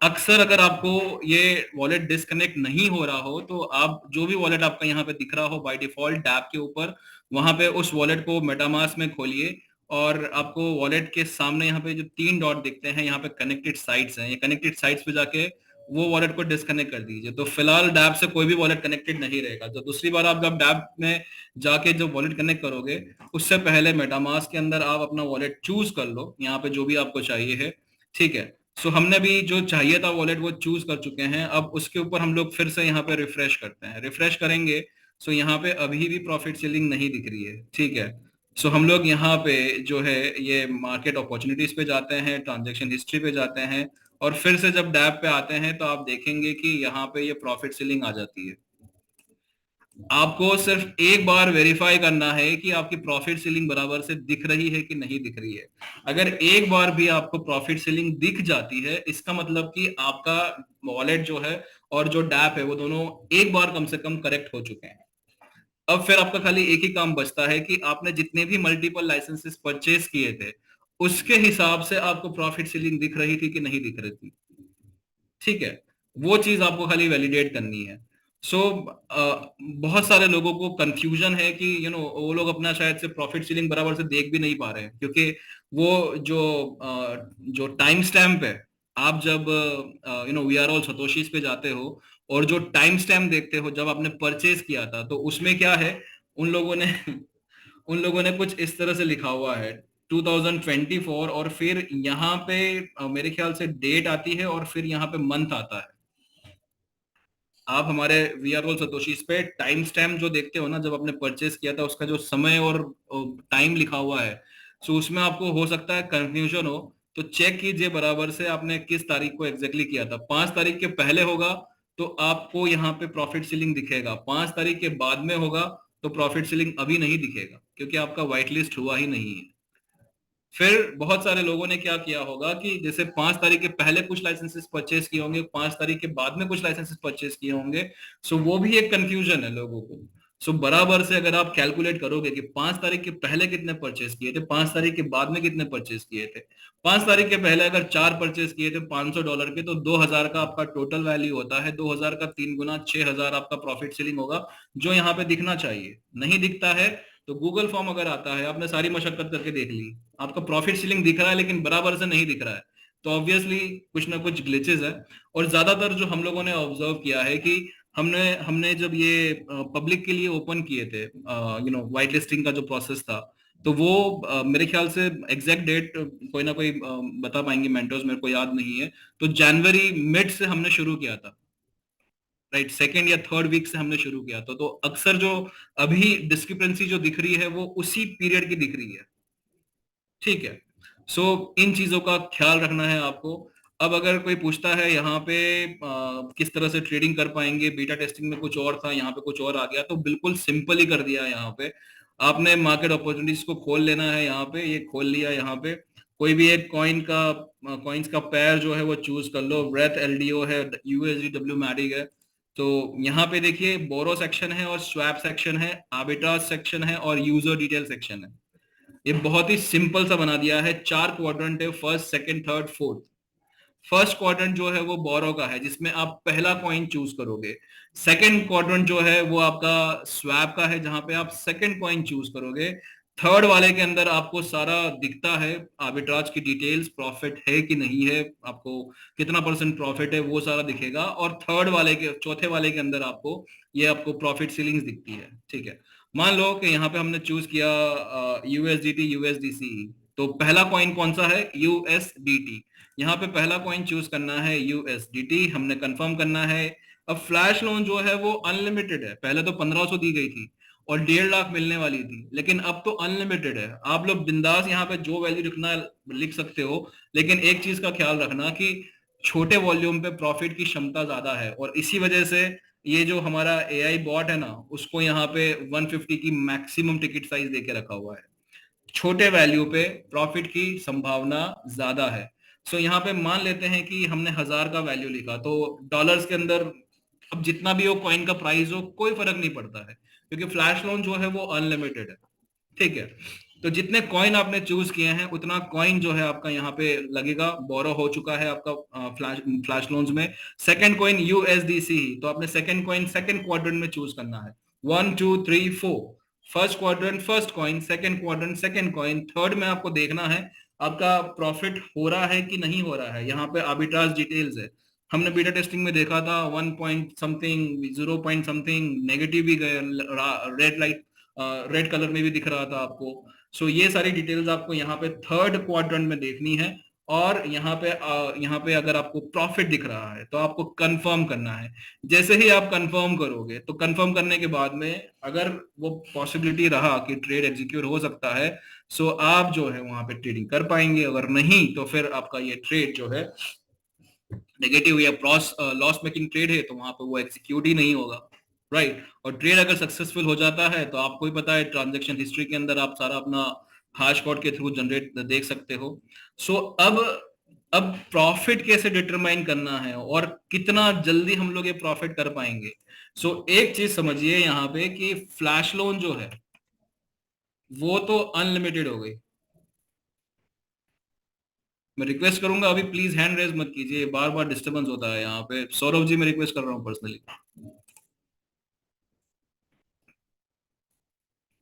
अक्सर अगर आपको ये वॉलेट डिस्कनेक्ट नहीं हो रहा हो, तो आप जो भी वॉलेट आपका यहाँ पे दिख रहा हो बाय डिफॉल्ट टैब के ऊपर, वहां पे उस वॉलेट को मेटामास्क में खोलिए, और आपको वॉलेट के सामने यहाँ पे जो 3 डॉट दिखते हैं, यहाँ पे कनेक्टेड साइट्स हैं, ये कनेक्टेड साइट्स पे जाके वो वॉलेट को डिस्कनेक्ट कर दीजिए। तो फिलहाल डैब से कोई भी वॉलेट कनेक्टेड नहीं रहेगा। तो दूसरी बार आप जब डैब में जाके जो वॉलेट कनेक्ट करोगे, उससे पहले मेटामास्क के अंदर आप अपना वॉलेट चूज कर लो, यहाँ पे जो भी आपको चाहिए है। ठीक है, हमने भी जो चाहिए था वॉलेट वो चूज कर चुके हैं। अब उसके ऊपर हम लोग फिर से यहाँ पे रिफ्रेश करते हैं, रिफ्रेश करेंगे, यहाँ पे अभी भी प्रॉफिट सेलिंग नहीं दिख रही है। ठीक है, हम लोग यहाँ पे जो है ये मार्केट अपॉर्चुनिटीज पे जाते हैं, ट्रांजेक्शन हिस्ट्री पे जाते हैं, और फिर से जब डैप पे आते हैं तो आप देखेंगे कि यहाँ पे ये प्रॉफिट सेलिंग आ जाती है। आपको सिर्फ एक बार वेरीफाई करना है कि आपकी प्रॉफिट सीलिंग बराबर से दिख रही है कि नहीं दिख रही है। अगर एक बार भी आपको प्रॉफिट सीलिंग दिख जाती है, इसका मतलब कि आपका वॉलेट जो है और जो डैप है वो दोनों एक बार कम से कम करेक्ट हो चुके हैं। अब फिर आपका खाली एक ही काम बचता है कि आपने जितने भी मल्टीपल लाइसेंसेस परचेज किए थे, उसके हिसाब से आपको प्रॉफिट सीलिंग दिख रही थी कि नहीं दिख रही थी। ठीक है, वो चीज आपको खाली वैलिडेट करनी है। बहुत सारे लोगों को कंफ्यूजन है कि वो लोग अपना शायद से प्रॉफिट सीलिंग बराबर से देख भी नहीं पा रहे हैं, क्योंकि वो जो टाइम स्टैम्प है, आप जब वी आर ऑल सतोशीज पे जाते हो और जो टाइम स्टैम्प देखते हो जब आपने परचेज किया था, तो उसमें क्या है, उन लोगों ने उन लोगों ने कुछ इस तरह से लिखा हुआ है 2024, और फिर यहाँ पे मेरे ख्याल से डेट आती है, और फिर यहाँ पे मंथ आता है। आप हमारे वी आर ऑल सतोशीज पे टाइम स्टैम्प जो देखते हो ना, जब आपने परचेस किया था उसका जो समय और टाइम लिखा हुआ है, उसमें आपको हो सकता है कंफ्यूजन हो, तो चेक कीजिए बराबर से आपने किस तारीख को एग्जैक्टली किया था। 5 तारीख के पहले होगा तो आपको यहाँ पे प्रॉफिट सीलिंग दिखेगा, 5 तारीख के बाद में होगा तो प्रॉफिट सीलिंग अभी नहीं दिखेगा, क्योंकि आपका व्हाइट लिस्ट हुआ ही नहीं है। फिर बहुत सारे लोगों ने क्या किया होगा कि जैसे 5 तारीख के पहले कुछ लाइसेंसेस परचेज किए होंगे, 5 तारीख के बाद में कुछ लाइसेंसेस परचेज किए होंगे। वो भी एक कंफ्यूजन है लोगों को। सो बराबर से अगर आप कैलकुलेट करोगे कि 5 तारीख के पहले कितने परचेस किए थे, 5 तारीख के बाद में कितने परचेस किए थे, 5 तारीख के पहले अगर 4 परचेस किए थे $500 के, तो 2000 का आपका टोटल वैल्यू होता है। 2000 का 3 गुना 6000 आपका प्रॉफिट सीलिंग होगा, जो यहाँ पे दिखना चाहिए। नहीं दिखता है तो गूगल फॉर्म अगर आता है, आपने सारी मशक्कत करके देख ली, आपका प्रॉफिट सीलिंग दिख रहा है लेकिन बराबर से नहीं दिख रहा है, तो ऑब्वियसली कुछ ना कुछ ग्लिचेस है। और ज्यादातर जो हम लोगों ने ऑब्जर्व किया है कि हमने हमने जब ये पब्लिक के लिए ओपन किए थे, वाइट लिस्टिंग का जो प्रोसेस था, तो वो मेरे ख्याल से एग्जैक्ट डेट कोई ना कोई बता पाएंगे मेंटर्स, मेरे को याद नहीं है। तो जनवरी मिड से हमने शुरू किया था, राइट, सेकेंड या थर्ड वीक से हमने शुरू किया था। तो अक्सर जो अभी डिस्क्रिपेंसी जो दिख रही है वो उसी पीरियड की दिख रही है, ठीक है। सो इन चीजों का ख्याल रखना है आपको। अब अगर कोई पूछता है यहाँ पे किस तरह से ट्रेडिंग कर पाएंगे, बीटा टेस्टिंग में कुछ और था, यहाँ पे कुछ और आ गया, तो बिल्कुल सिंपल ही कर दिया है। यहाँ पे आपने मार्केट अपॉर्चुनिटीज को खोल लेना है, यहाँ पे ये खोल लिया। यहाँ पे कोई भी एक कॉइन्स का पेयर जो है वो चूज कर लो। ब्रेथ एलडीओ है, यूएसडीडब्ल्यू मैटिक है। तो यहाँ पे देखिए बोरो सेक्शन है और स्वैप सेक्शन है, आर्बिट्राज सेक्शन है और यूजर डिटेल सेक्शन है। ये बहुत ही सिंपल सा बना दिया है। 4 क्वाड्रेंट है, first second third fourth. First quadrant जो है वो बोरो का है, जिसमें आप पहला कॉइन चूज करोगे। सेकंड क्वाड्रेंट जो है वो आपका स्वैप का है, जहां पे आप सेकंड कॉइन चूज करोगे। थर्ड वाले के अंदर आपको सारा दिखता है, आर्बिट्राज की डिटेल्स, प्रॉफिट है कि नहीं है, आपको कितना परसेंट प्रॉफिट है वो सारा दिखेगा। और थर्ड वाले के, चौथे वाले के अंदर आपको ये आपको प्रॉफिट सीलिंग्स दिखती है, ठीक है। मान लो कि यहाँ पे हमने चूज किया यूएसडीटी यूएसडीसी, तो पहला कॉइन कौन सा है, यूएसडीटी। यहाँ पे पहला कॉइन चूज करना है यूएसडीटी, हमने कंफर्म करना है। अब फ्लैश लोन जो है वो अनलिमिटेड है। पहले तो 1500 दी गई थी और 1.5 लाख मिलने वाली थी, लेकिन अब तो अनलिमिटेड है। आप लोग बिंदास यहाँ पे जो वैल्यू लिखना लिख सकते हो, लेकिन एक चीज का ख्याल रखना कि छोटे वॉल्यूम पे प्रॉफिट की क्षमता ज्यादा है, और इसी वजह से ये जो हमारा एआई बॉट है ना, उसको यहाँ पे 150 की मैक्सिमम टिकट साइज देके रखा हुआ है। छोटे वैल्यू पे प्रॉफिट की संभावना ज्यादा है। सो यहाँ पे मान लेते हैं कि हमने 1000 का वैल्यू लिखा, तो डॉलर्स के अंदर अब जितना भी हो कॉइन का प्राइस हो, कोई फर्क नहीं पड़ता है, क्योंकि फ्लैश लोन जो है वो अनलिमिटेड है, ठीक है। तो जितने कॉइन आपने चूज किए हैं उतना कॉइन जो है आपका यहाँ पे लगेगा। बोरो हो चुका है आपका फ्लैश लोन्स में। सेकंड कॉइन यूएसडीसी, तो आपने सेकंड कॉइन सेकंड क्वाड्रेंट में चूज करना है। 1 2 3 4, first quadrant first coin, second quadrant second coin, third में आपको देखना है आपका प्रॉफिट हो रहा है कि नहीं हो रहा है। यहाँ पे आर्बिट्राज डिटेल्स है। हमने बीटा टेस्टिंग में देखा था 1 point something, 0 point something negative भी गए, रेड लाइट, रेड कलर में भी दिख रहा था आपको। सो ये सारी डिटेल्स आपको यहाँ पे थर्ड क्वाड्रेंट में देखनी है। और यहाँ पे अगर आपको प्रॉफिट दिख रहा है तो आपको कंफर्म करना है। जैसे ही आप कंफर्म करोगे, तो कंफर्म करने के बाद में अगर वो पॉसिबिलिटी रहा कि ट्रेड एग्जीक्यूट हो सकता है, सो आप जो है वहां पे ट्रेडिंग कर पाएंगे। अगर नहीं तो फिर आपका ये ट्रेड जो है नेगेटिव या लॉस मेकिंग ट्रेड है, तो वहां पे वो एग्जीक्यूट ही नहीं होगा, राइट। और ट्रेड अगर सक्सेसफुल हो जाता है तो आपको ही पता है, ट्रांजैक्शन हिस्ट्री के अंदर आप सारा अपना हैश कोड के थ्रू जनरेट देख सकते हो। सो अब प्रॉफिट कैसे डिटरमाइन करना है और कितना जल्दी हम लोग ये प्रॉफिट कर पाएंगे। सो एक चीज समझिए यहाँ पे कि फ्लैश लोन जो है वो तो अनलिमिटेड हो गई। मैं रिक्वेस्ट करूंगा अभी प्लीज हैंड रेज मत कीजिए, बार बार डिस्टरबेंस होता है यहाँ पे। सौरभ जी, मैं रिक्वेस्ट कर रहा हूँ पर्सनली।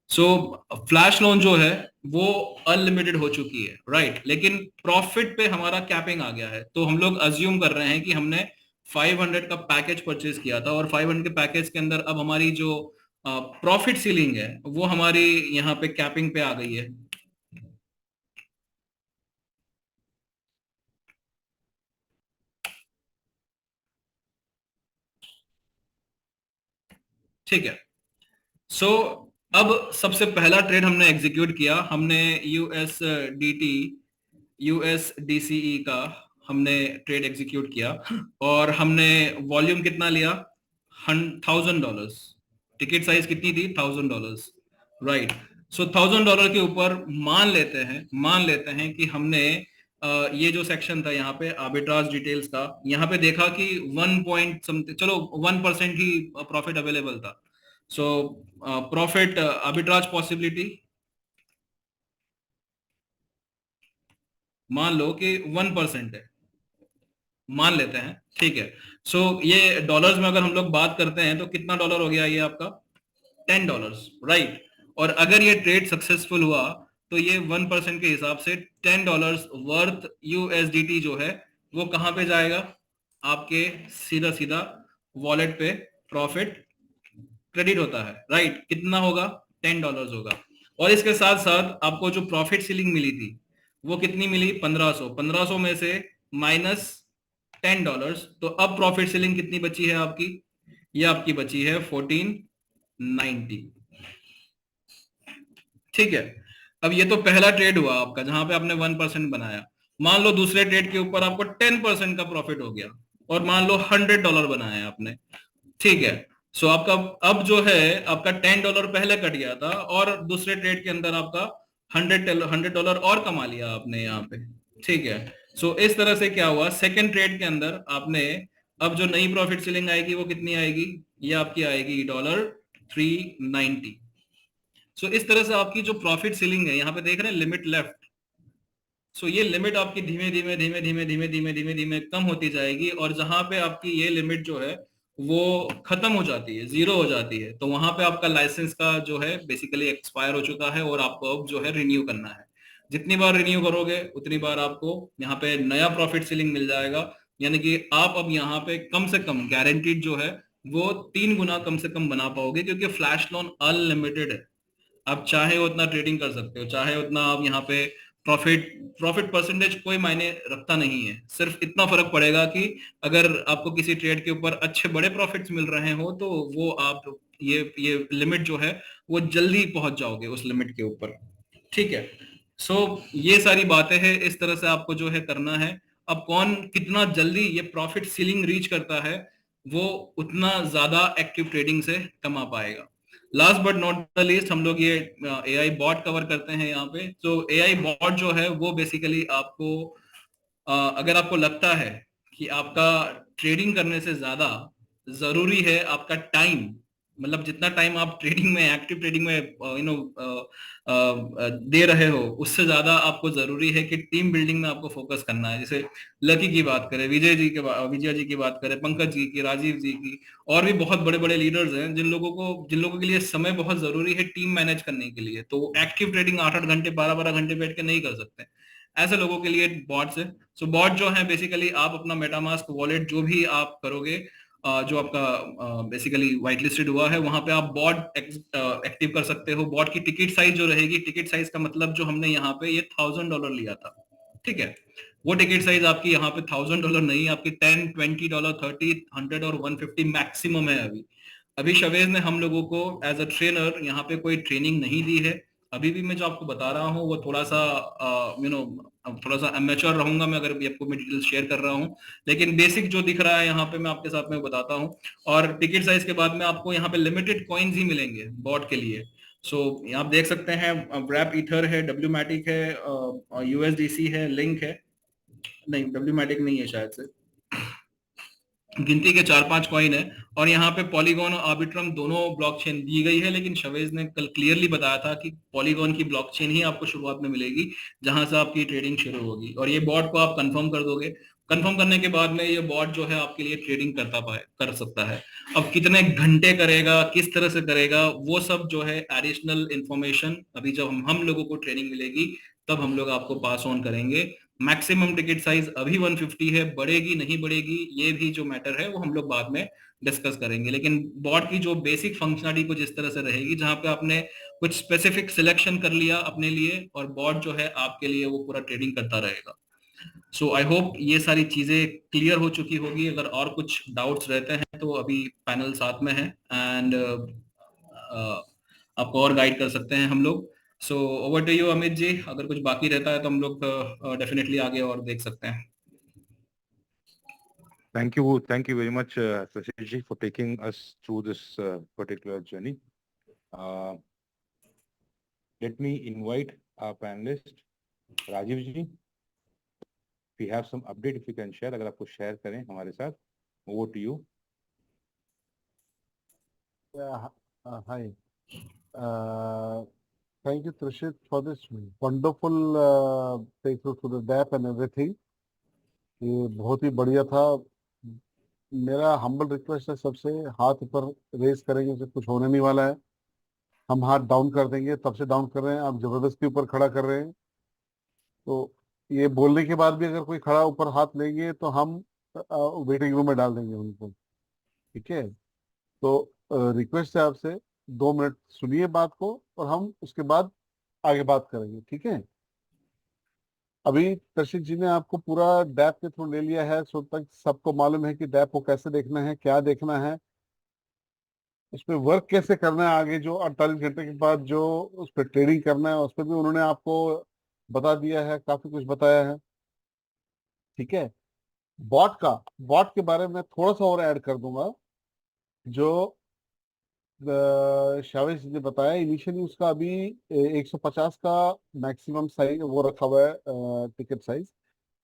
सो फ्लैश लोन जो है वो अनलिमिटेड हो चुकी है, राइट, लेकिन प्रॉफिट पे हमारा कैपिंग आ गया है। तो हम लोग अज्यूम कर रहे हैं कि हमने 500 का पैकेज परचेज किया था, और 500 के पैकेज के अंदर अब हमारी जो प्रॉफिट सीलिंग है वो हमारी यहाँ पे कैपिंग पे आ गई है, ठीक है। सो अब सबसे पहला ट्रेड हमने एग्जीक्यूट किया, हमने यूएसडीटी यूएसडीसीई का हमने ट्रेड एग्जीक्यूट किया। और हमने वॉल्यूम कितना लिया, $1000। टिकट साइज कितनी थी, $1000, राइट। सो $1000 के ऊपर मान लेते हैं कि हमने ये जो सेक्शन था यहाँ पे आर्बिट्राज डिटेल्स का, यहाँ पे देखा कि 1 पॉइंट समथिंग, चलो 1% ही प्रॉफिट अवेलेबल था। सो प्रॉफिट आर्बिट्राज पॉसिबिलिटी, मान लो कि 1% है, मान लेते हैं, ठीक है। सो ये डॉलर्स में अगर हम लोग बात करते हैं तो कितना डॉलर हो गया ये आपका, $10, राइट। और अगर ये ट्रेड सक्सेसफुल हुआ तो ये 1% के हिसाब से $10 वर्थ यूएसडीटी जो है वो कहां पे जाएगा, आपके सीधा सीधा वॉलेट पे प्रॉफिट क्रेडिट होता है, राइट। कितना होगा, $10 होगा। और इसके साथ साथ आपको जो प्रॉफिट सीलिंग मिली थी वो कितनी मिली, 1500, 1500 में से माइनस $10, तो अब प्रॉफिट सीलिंग कितनी बची है आपकी, ये आपकी बची है 1490, ठीक है। अब ये तो पहला ट्रेड हुआ आपका जहां पे आपने 1% बनाया। मान लो दूसरे ट्रेड के ऊपर आपको 10% का प्रॉफिट हो गया और मान लो $100 बनाया आपने, ठीक है। सो आपका अब जो है आपका $10 पहले कट गया था और दूसरे ट्रेड के अंदर आपका $100 और कमा लिया आपने यहाँ पे, ठीक है। सो इस तरह से क्या हुआ, सेकंड ट्रेड के अंदर आपने अब जो नई प्रॉफिट सीलिंग आएगी वो कितनी आएगी, ये आपकी आएगी $390। सो इस तरह से आपकी जो प्रॉफिट सीलिंग है यहाँ पे देख रहे हैं लिमिट लेफ्ट, सो ये लिमिट आपकी धीमे धीमे धीमे धीमे धीमे धीमे धीमे धीमे कम होती जाएगी और जहां पे आपकी ये लिमिट जो है वो खत्म हो जाती है, जीरो हो जाती है, तो वहां पे आपका लाइसेंस का जो है बेसिकली एक्सपायर हो चुका है और आपको अब जो है रिन्यू करना है। जितनी बार रिन्यू करोगे उतनी बार आपको यहाँ पे नया प्रॉफिट सीलिंग मिल जाएगा, यानी कि आप अब यहाँ पे कम से कम गारंटीड जो है वो 3 गुना कम से कम बना पाओगे, क्योंकि फ्लैश लोन अनलिमिटेड है। आप चाहे उतना ट्रेडिंग कर सकते हो, चाहे उतना आप यहाँ पे प्रॉफिट प्रॉफिट परसेंटेज कोई मायने रखता नहीं है, सिर्फ इतना फर्क पड़ेगा कि अगर आपको किसी ट्रेड के ऊपर अच्छे बड़े प्रॉफिट्स मिल रहे हो तो वो आप ये लिमिट जो है वो जल्दी पहुंच जाओगे उस लिमिट के ऊपर, ठीक है। सो ये सारी बातें हैं, इस तरह से आपको जो है करना है। अब कौन कितना जल्दी ये प्रॉफिट सीलिंग रीच करता है वो उतना ज्यादा एक्टिव ट्रेडिंग से कमा पाएगा। Last but not the least हम लोग ये एआई बॉट कवर करते हैं यहाँ पे। तो एआई बॉट जो है वो बेसिकली आपको अगर आपको लगता है कि आपका ट्रेडिंग करने से ज्यादा जरूरी है आपका टाइम, मतलब जितना टाइम आप ट्रेडिंग में एक्टिव ट्रेडिंग में दे रहे हो उससे ज्यादा आपको जरूरी है कि टीम बिल्डिंग में आपको फोकस करना है। जैसे लकी की बात करें, विजय जी की बात करें, पंकज जी की, राजीव जी की, और भी बहुत बड़े बड़े लीडर्स हैं जिन लोगों के लिए समय बहुत जरूरी है टीम मैनेज करने के लिए, तो एक्टिव ट्रेडिंग 8-8 घंटे 12-12 घंटे बैठ के नहीं कर सकते। ऐसे लोगों के लिए बॉट्स है। सो बॉट जो है बेसिकली आप अपना मेटामास्क वॉलेट जो भी आप करोगे, जो आपका बेसिकली व्हाइट लिस्टेड हुआ है वहां पे आप बॉट एक्टिव कर सकते हो। बॉट की टिकट साइज जो रहेगी, टिकट साइज का मतलब जो हमने यहाँ पे ये $1000 लिया था, ठीक है, वो टिकट साइज आपकी यहाँ पे $1000 नहीं, आपकी $10, $20, $30, $100 और $150 मैक्सिमम है। अभी अभी शवेज ने हम लोगों को एज अ ट्रेनर यहाँ पे कोई ट्रेनिंग नहीं दी है। अभी भी मैं जो आपको बता रहा हूँ वो थोड़ा सा थोड़ा सा अमेच्योर रहूंगा मैं अगर भी आपको मैं डिटेल शेयर कर रहा हूँ, लेकिन बेसिक जो दिख रहा है यहाँ पे मैं आपके साथ में बताता हूँ। और टिकट साइज के बाद में आपको यहाँ पे लिमिटेड कॉइन्स ही मिलेंगे बॉट के लिए। सो आप देख सकते हैं व्रैप ईथर है, डब्ल्यू मैटिक है, यूएसडीसी है, लिंक है, नहीं डब्ल्यू मैटिक नहीं है शायद से, गिनती के 4-5 कॉइन है। और यहाँ पे पॉलीगॉन और आर्बिट्रम दोनों ब्लॉकचेन दी गई है, लेकिन शवेज ने कल क्लियरली बताया था कि पॉलीगॉन की ब्लॉकचेन ही आपको शुरुआत में मिलेगी जहां से आपकी ट्रेडिंग शुरू होगी, और ये बॉट को आप कंफर्म कर दोगे। कंफर्म करने के बाद में ये बॉट जो है आपके लिए ट्रेडिंग कर सकता है। अब कितने घंटे करेगा, किस तरह से करेगा, वो सब जो है एडिशनल इंफॉर्मेशन अभी जब हम लोगों को ट्रेनिंग मिलेगी तब हम लोग आपको पास ऑन करेंगे। मैक्सिमम टिकट साइज अभी 150 है, बढ़ेगी नहीं बढ़ेगी ये भी जो मैटर है वो हम लोग बाद में डिस्कस करेंगे, लेकिन बॉट की जो बेसिक फंक्शनलिटी कुछ इस तरह से रहेगी जहां पे आपने कुछ स्पेसिफिक सिलेक्शन कर लिया अपने लिए और बॉट जो है आपके लिए वो पूरा ट्रेडिंग करता रहेगा। सो आई होप ये सारी चीजें क्लियर हो चुकी होगी। अगर और कुछ डाउट्स रहते हैं तो अभी पैनल साथ में है एंड आपको और गाइड कर सकते हैं हम लोग। So over to you Amit ji, अगर कुछ बाकी रहता है तो हम लोग डेफिनेटली आगे और देख सकते हैं। Thank you very much, Sashish ji, for taking us through this particular journey. Uh, Let me invite our panelist, Rajiv ji. We have some update if you can share. अगर आपको share करें हमारे साथ, over to you. Hi. Thank you, Trishit, for this wonderful take through to the DAP and everything. ये बहुत ही बढ़िया था। मेरा हम्बल रिक्वेस्ट है सबसे, हाथ ऊपर रेस करेंगे तो कुछ होने नहीं वाला है। हम हाथ डाउन कर देंगे, तब से डाउन कर रहे हैं, आप जबरदस्ती ऊपर खड़ा कर रहे हैं। तो ये बोलने के बाद भी अगर कोई खड़ा ऊपर हाथ लेंगे तो हम वेटिंग रूम में डाल देंगे उनको। ठीक है, तो रिक्वेस्ट है आपसे, 2 मिनट सुनिए बात को और हम उसके बाद आगे बात करेंगे। ठीक है, अभी तर्शिक जी ने आपको पूरा डैप के थ्रू ले लिया है, सो तक सबको मालूम है कि डैप को कैसे देखना है, क्या देखना है, उस पर वर्क कैसे करना है। आगे जो 48 घंटे के बाद जो उस पर ट्रेडिंग करना है, उस पर भी उन्होंने आपको बता दिया है, काफी कुछ बताया है। ठीक है, बॉट के बारे में थोड़ा सा और ऐड कर दूंगा। जो शावेज जी ने बताया, इनिशियली उसका अभी 150 का मैक्सिमम साइज वो रखा हुआ है, टिकट साइज।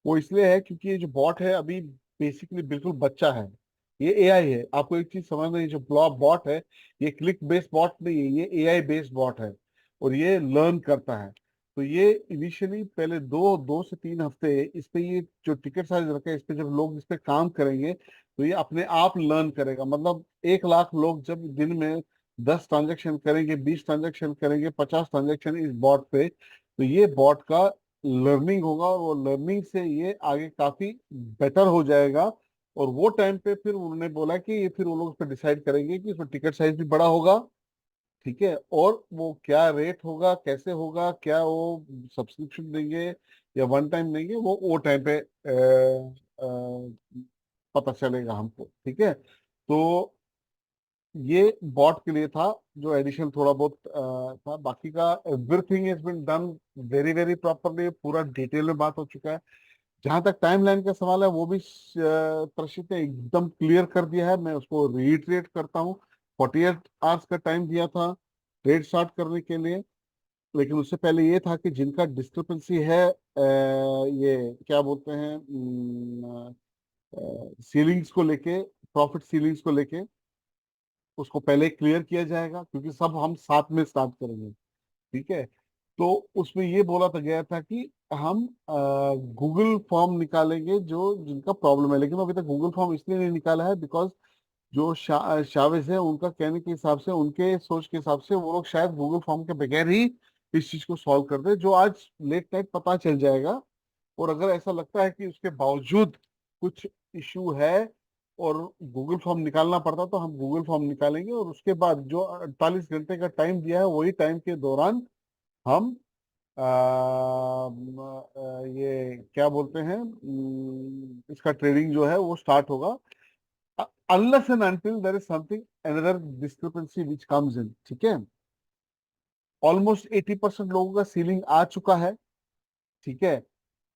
वो इसलिए है क्योंकि ये जो बॉट है अभी बेसिकली बिल्कुल बच्चा है। ये एआई है, आपको एक चीज समझना है, जो ब्लॉक बॉट है ये क्लिक बेस्ड बॉट नहीं है, ये एआई बेस्ड बॉट है और ये लर्न करता है। तो ये इनिशियली पहले 2 से 3 हफ्ते इस पे, ये जो टिकट साइज रखा है इस पे, जब लोग इस पे काम करेंगे तो ये अपने आप लर्न करेगा। मतलब 1 लाख लोग जब दिन में 10 ट्रांजेक्शन करेंगे, 20 ट्रांजेक्शन करेंगे, 50 ट्रांजेक्शन इस बॉट पे, तो ये बॉट का लर्निंग होगा और वो लर्निंग से ये आगे काफी बेटर हो जाएगा। और वो टाइम पे फिर उन्होंने बोला कि ये फिर वो लोग उस पर डिसाइड करेंगे कि उसमें टिकट साइज भी बड़ा होगा। ठीक है, और वो क्या रेट होगा, कैसे होगा, क्या वो सब्सक्रिप्शन देंगे या वन टाइम देंगे, वो टाइम पे पता चलेगा हमको। ठीक है, तो ये बॉट के लिए था, जो एडिशन थोड़ा बहुत था। बाकी का everything is been done very very properly, पूरा डिटेल में बात हो चुका है। जहां तक टाइमलाइन का सवाल है वो भी प्रशित ने एकदम क्लियर कर दिया है। मैं उसको रीइटरेट करता हूँ। 48 आवर्स का टाइम दिया था ट्रेड स्टार्ट करने के लिए, लेकिन उससे पहले ये था कि जिनका डिस्क्रिपेंसी है, ये क्या बोलते हैं, सीलिंग्स को लेके, प्रॉफिट सीलिंग्स को लेके, उसको पहले क्लियर किया जाएगा क्योंकि सब हम साथ में स्टार्ट करेंगे। ठीक है, तो उसमें ये बोला था गया था कि हम गूगल फॉर्म निकालेंगे जो जिनका प्रॉब्लम है, लेकिन अभी तक गूगल फॉर्म इसलिए नहीं निकाला है बिकॉज जो शावेज है उनका कहने के हिसाब से, उनके सोच के हिसाब से, वो लोग शायद गूगल फॉर्म के बगैर ही इस चीज को सॉल्व कर दे, जो आज लेट नाइट पता चल जाएगा। और अगर ऐसा लगता है कि उसके बावजूद कुछ इशू है और गूगल फॉर्म निकालना पड़ता, तो हम गूगल फॉर्म निकालेंगे और उसके बाद जो 48 घंटे का टाइम दिया है वही टाइम के दौरान हम ये क्या बोलते हैं, इसका ट्रेडिंग जो है वो स्टार्ट होगा, unless and until there is something another discrepancy which comes in. ठीक है, ऑलमोस्ट 80% लोगों का सीलिंग आ चुका है। ठीक है,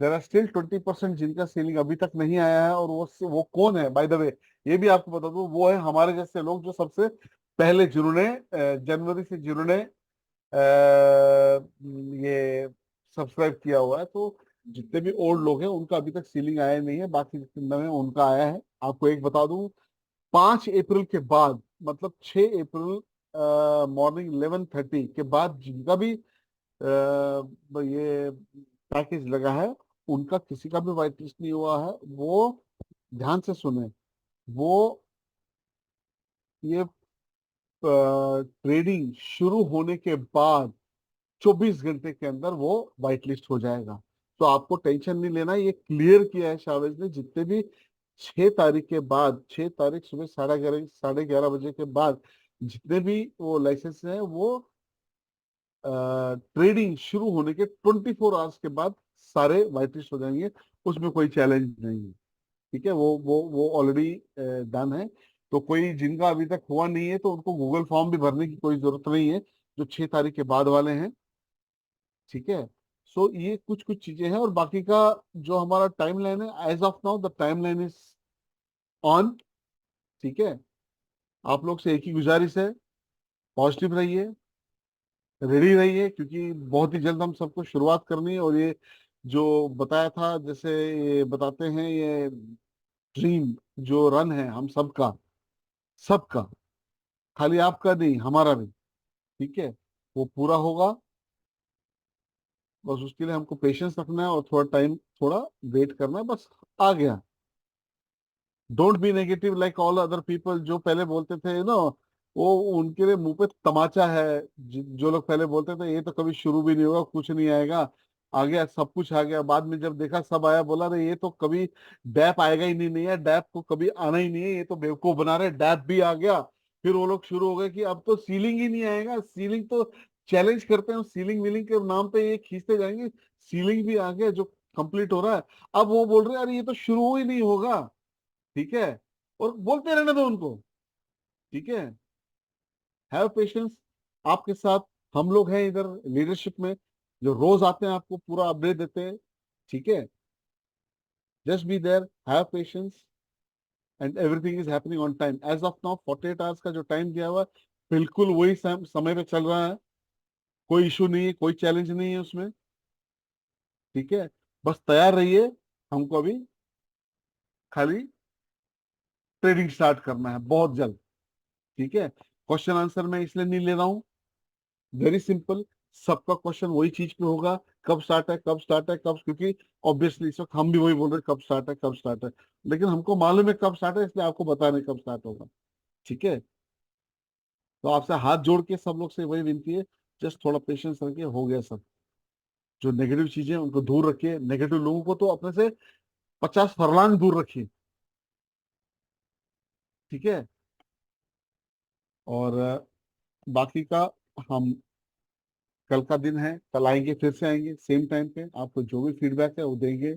देर आर स्टिल 20% जिनका सीलिंग अभी तक नहीं आया है, और वो कौन है बाय द वे, ये भी आपको बता दूं, वो है हमारे जैसे लोग जो सबसे पहले जिन्होंने जनवरी से जिन्होंने ये सब्सक्राइब किया हुआ है। तो जितने भी ओल्ड लोग हैं उनका अभी तक सीलिंग आया नहीं है, बाकी जितने नए हैं उनका आया है। आपको एक बता दूं, 5 अप्रैल के बाद, मतलब 6 अप्रैल मॉर्निंग 11:30 के बाद जिनका भी ये पैकेज लगा है, उनका किसी का भी वाइट लिस्ट नहीं हुआ है। वो ध्यान से सुने, वो ये ट्रेडिंग शुरू होने के बाद 24 घंटे के अंदर वो वाइट लिस्ट हो जाएगा। तो आपको टेंशन नहीं लेना, ये क्लियर किया है शावेज ने। जितने भी 6 तारीख के बाद, 6 तारीख सुबह 11:30 बजे के बाद जितने भी वो लाइसेंस हैं, वो ट्रेडिंग शुरू होने के 24 आवर्स के बाद सारे वाइट लिस्ट हो जाएंगे। उसमें कोई चैलेंज नहीं है। ठीक है, वो ऑलरेडी डन है। तो कोई जिनका अभी तक हुआ नहीं है तो उनको गूगल फॉर्म भी भरने की कोई जरूरत नहीं है, जो 6 तारीख के बाद वाले हैं। ठीक है, सो ये कुछ कुछ चीजें हैं, और बाकी का जो हमारा टाइमलाइन है, as of now the timeline is on. ठीक है, आप लोग से एक ही गुजारिश है, पॉजिटिव रहिए, रेडी रहिए, क्योंकि बहुत ही जल्द हम सबको शुरुआत करनी है। और ये जो बताया था, जैसे ये बताते हैं, ये ड्रीम जो रन है हम सबका, सबका खाली आपका नहीं, हमारा भी। ठीक है, वो पूरा होगा। बस उसके लिए हमको पेशेंस रखना है और थोड़ा टाइम, थोड़ा वेट करना है, बस आ गया। Don't be negative like all other people, जो पहले बोलते थे ना, वो उनके लिए मुंह पे तमाचा है। जो लोग पहले बोलते थे ये तो कभी शुरू भी नहीं होगा, कुछ नहीं आएगा, आ गया सब कुछ आ गया, बाद में जब देखा सब आया, बोला अरे ये तो कभी डैप आएगा ही नहीं, नहीं है डैप को कभी आना ही नहीं है, ये तो बेवकूफ बना रहे, डैप भी आ गया। फिर वो लोग शुरू हो गए कि अब तो सीलिंग ही नहीं आएगा, सीलिंग तो चैलेंज करते हैं, सीलिंग विलिंग के नाम पे ये खींचते जाएंगे, सीलिंग भी आ गया जो कंप्लीट हो रहा है। अब वो बोल रहे हैं अरे ये तो शुरू ही नहीं होगा। ठीक है, और बोलते रहने दो उनको। ठीक है, हैव पेशेंस। आपके साथ हम लोग हैं इधर लीडरशिप में, जो रोज आते हैं आपको पूरा अपडेट देते हैं। ठीक है, just be there, have patience, and everything is happening on time. As of now 48 hours का जो टाइम दिया हुआ है, बिल्कुल वही समय पे चल रहा है। कोई इशू नहीं है, कोई चैलेंज नहीं है उसमें। ठीक है, बस तैयार रहिए, हमको अभी खाली ट्रेडिंग स्टार्ट करना है बहुत जल्द। ठीक है, क्वेश्चन आंसर मैं इसलिए नहीं ले रहा हूँ, वेरी सिंपल, सबका क्वेश्चन वही चीज पे होगा, कब स्टार्ट है, कब स्टार्ट है, कब, क्योंकि ऑब्वियसली इस वक्त हम भी वही बोल रहे हैं कब स्टार्ट है, कब स्टार्ट है, लेकिन हमको मालूम है कब स्टार्ट है, इसलिए आपको बता रहे हैं कब स्टार्ट होगा। ठीक है, तो आपसे हाथ जोड़ के सब लोग से वही विनती है, जस्ट थोड़ा पेशेंस रखिए, हो गया सब। जो नेगेटिव चीजें हैं, उनको दूर रखिए, नेगेटिव लोगों को तो अपने से 50 फरलांग दूर रखिए। ठीक है, और बाकी का हम, कल का दिन है, कल आएंगे, फिर से आएंगे सेम टाइम पे, आपको जो भी फीडबैक है वो देंगे।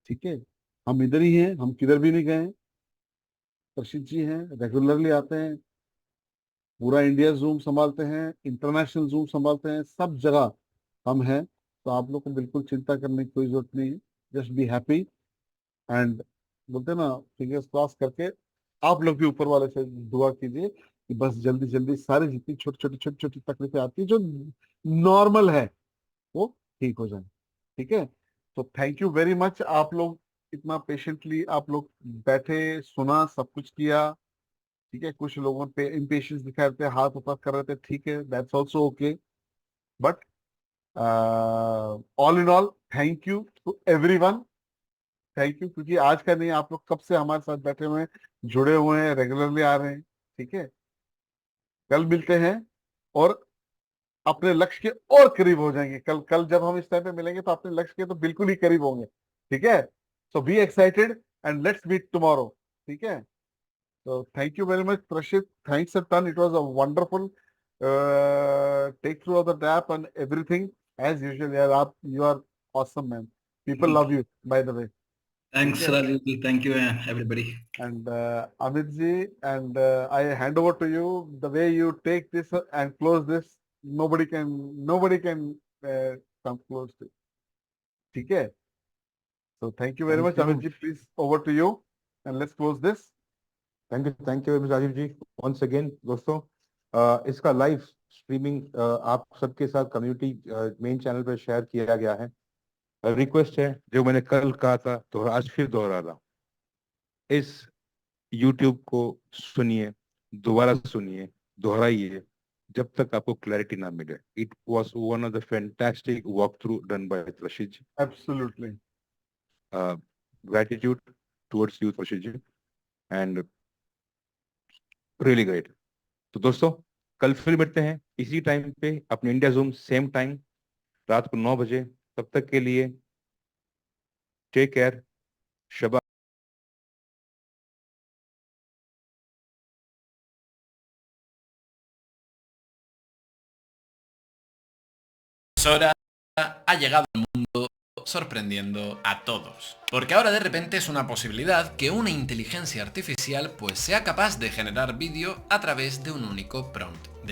ठीक है, हम इधर ही हैं, हम किधर भी नहीं गए हैं। प्रशिद जी हैं, रेगुलरली आते हैं, पूरा इंडिया जूम संभालते हैं, इंटरनेशनल जूम संभालते हैं, सब जगह हम हैं। तो आप लोग को बिल्कुल चिंता करने की कोई जरूरत नहीं है, जस्ट बी हैप्पी, एंड बोलते हैं ना, फिंगर्स क्रॉस करके आप लोग भी ऊपर वाले से दुआ कीजिए कि बस जल्दी जल्दी सारी जितनी छोटी छोटी छोटी छोटी तकलीफें आती है जो नॉर्मल है, वो ठीक हो जाए। ठीक है, तो थैंक यू वेरी मच, आप लोग इतना पेशेंटली आप लोग बैठे, सुना, सब कुछ किया। ठीक है, कुछ लोगों पे इम्पेशंस दिखा रहे थे, हाथ ऊपर कर रहे थे, ठीक है, that's also okay, but all in all thank you to everyone. Thank you, क्योंकि आज का नहीं, आप लोग कब से हमारे साथ बैठे हुए हैं, जुड़े हुए हैं, रेगुलरली आ रहे हैं। ठीक है, कल मिलते हैं और अपने लक्ष्य के और करीब हो जाएंगे। कल कल जब हम इस टाइम पे मिलेंगे तो अपने लक्ष्य के तो बिल्कुल ही करीब होंगे। ठीक है, so be excited and let's meet tomorrow. ठीक है, तो thank you very much Prashit, thanks a ton, it was a wonderful take through of the tap and everything, as usual यार, आप you are awesome man, people love you by the way. ठीक थैंक्स है, Rajeev ji, thank you everybody. and Amit ji, and I hand over to you. The way you take this and close this, nobody can uh, come close to it. ठीक है, so thank you very much, thank you, Amit ji. Please over to you, and let's close this. Thank you Rajiv ji, once again दोस्तों। इसका लाइव स्ट्रीमिंग आप सबके साथ कम्युनिटी मेन चैनल पर शेयर किया गया है। रिक्वेस्ट है, जो मैंने कल कहा था तो आज फिर दोहरा रहा हूं, इस YouTube को सुनिए, दोबारा सुनिए, दोहराइए, जब तक आपको क्लैरिटी ना मिले। It was one of the fantastic walk through done by Rashid ji. Absolutely. Gratitude towards you Rashid ji, and really great. तो दोस्तों, कल फिर मिलते हैं इसी टाइम पे, अपने इंडिया जूम सेम टाइम, रात को 9 बजे। तब तक के लिए take care, Shaba. Sora ha llegado al mundo sorprendiendo a todos. Porque ahora de repente es una posibilidad que una inteligencia artificial pues sea capaz de generar vídeo a través de un único prompt de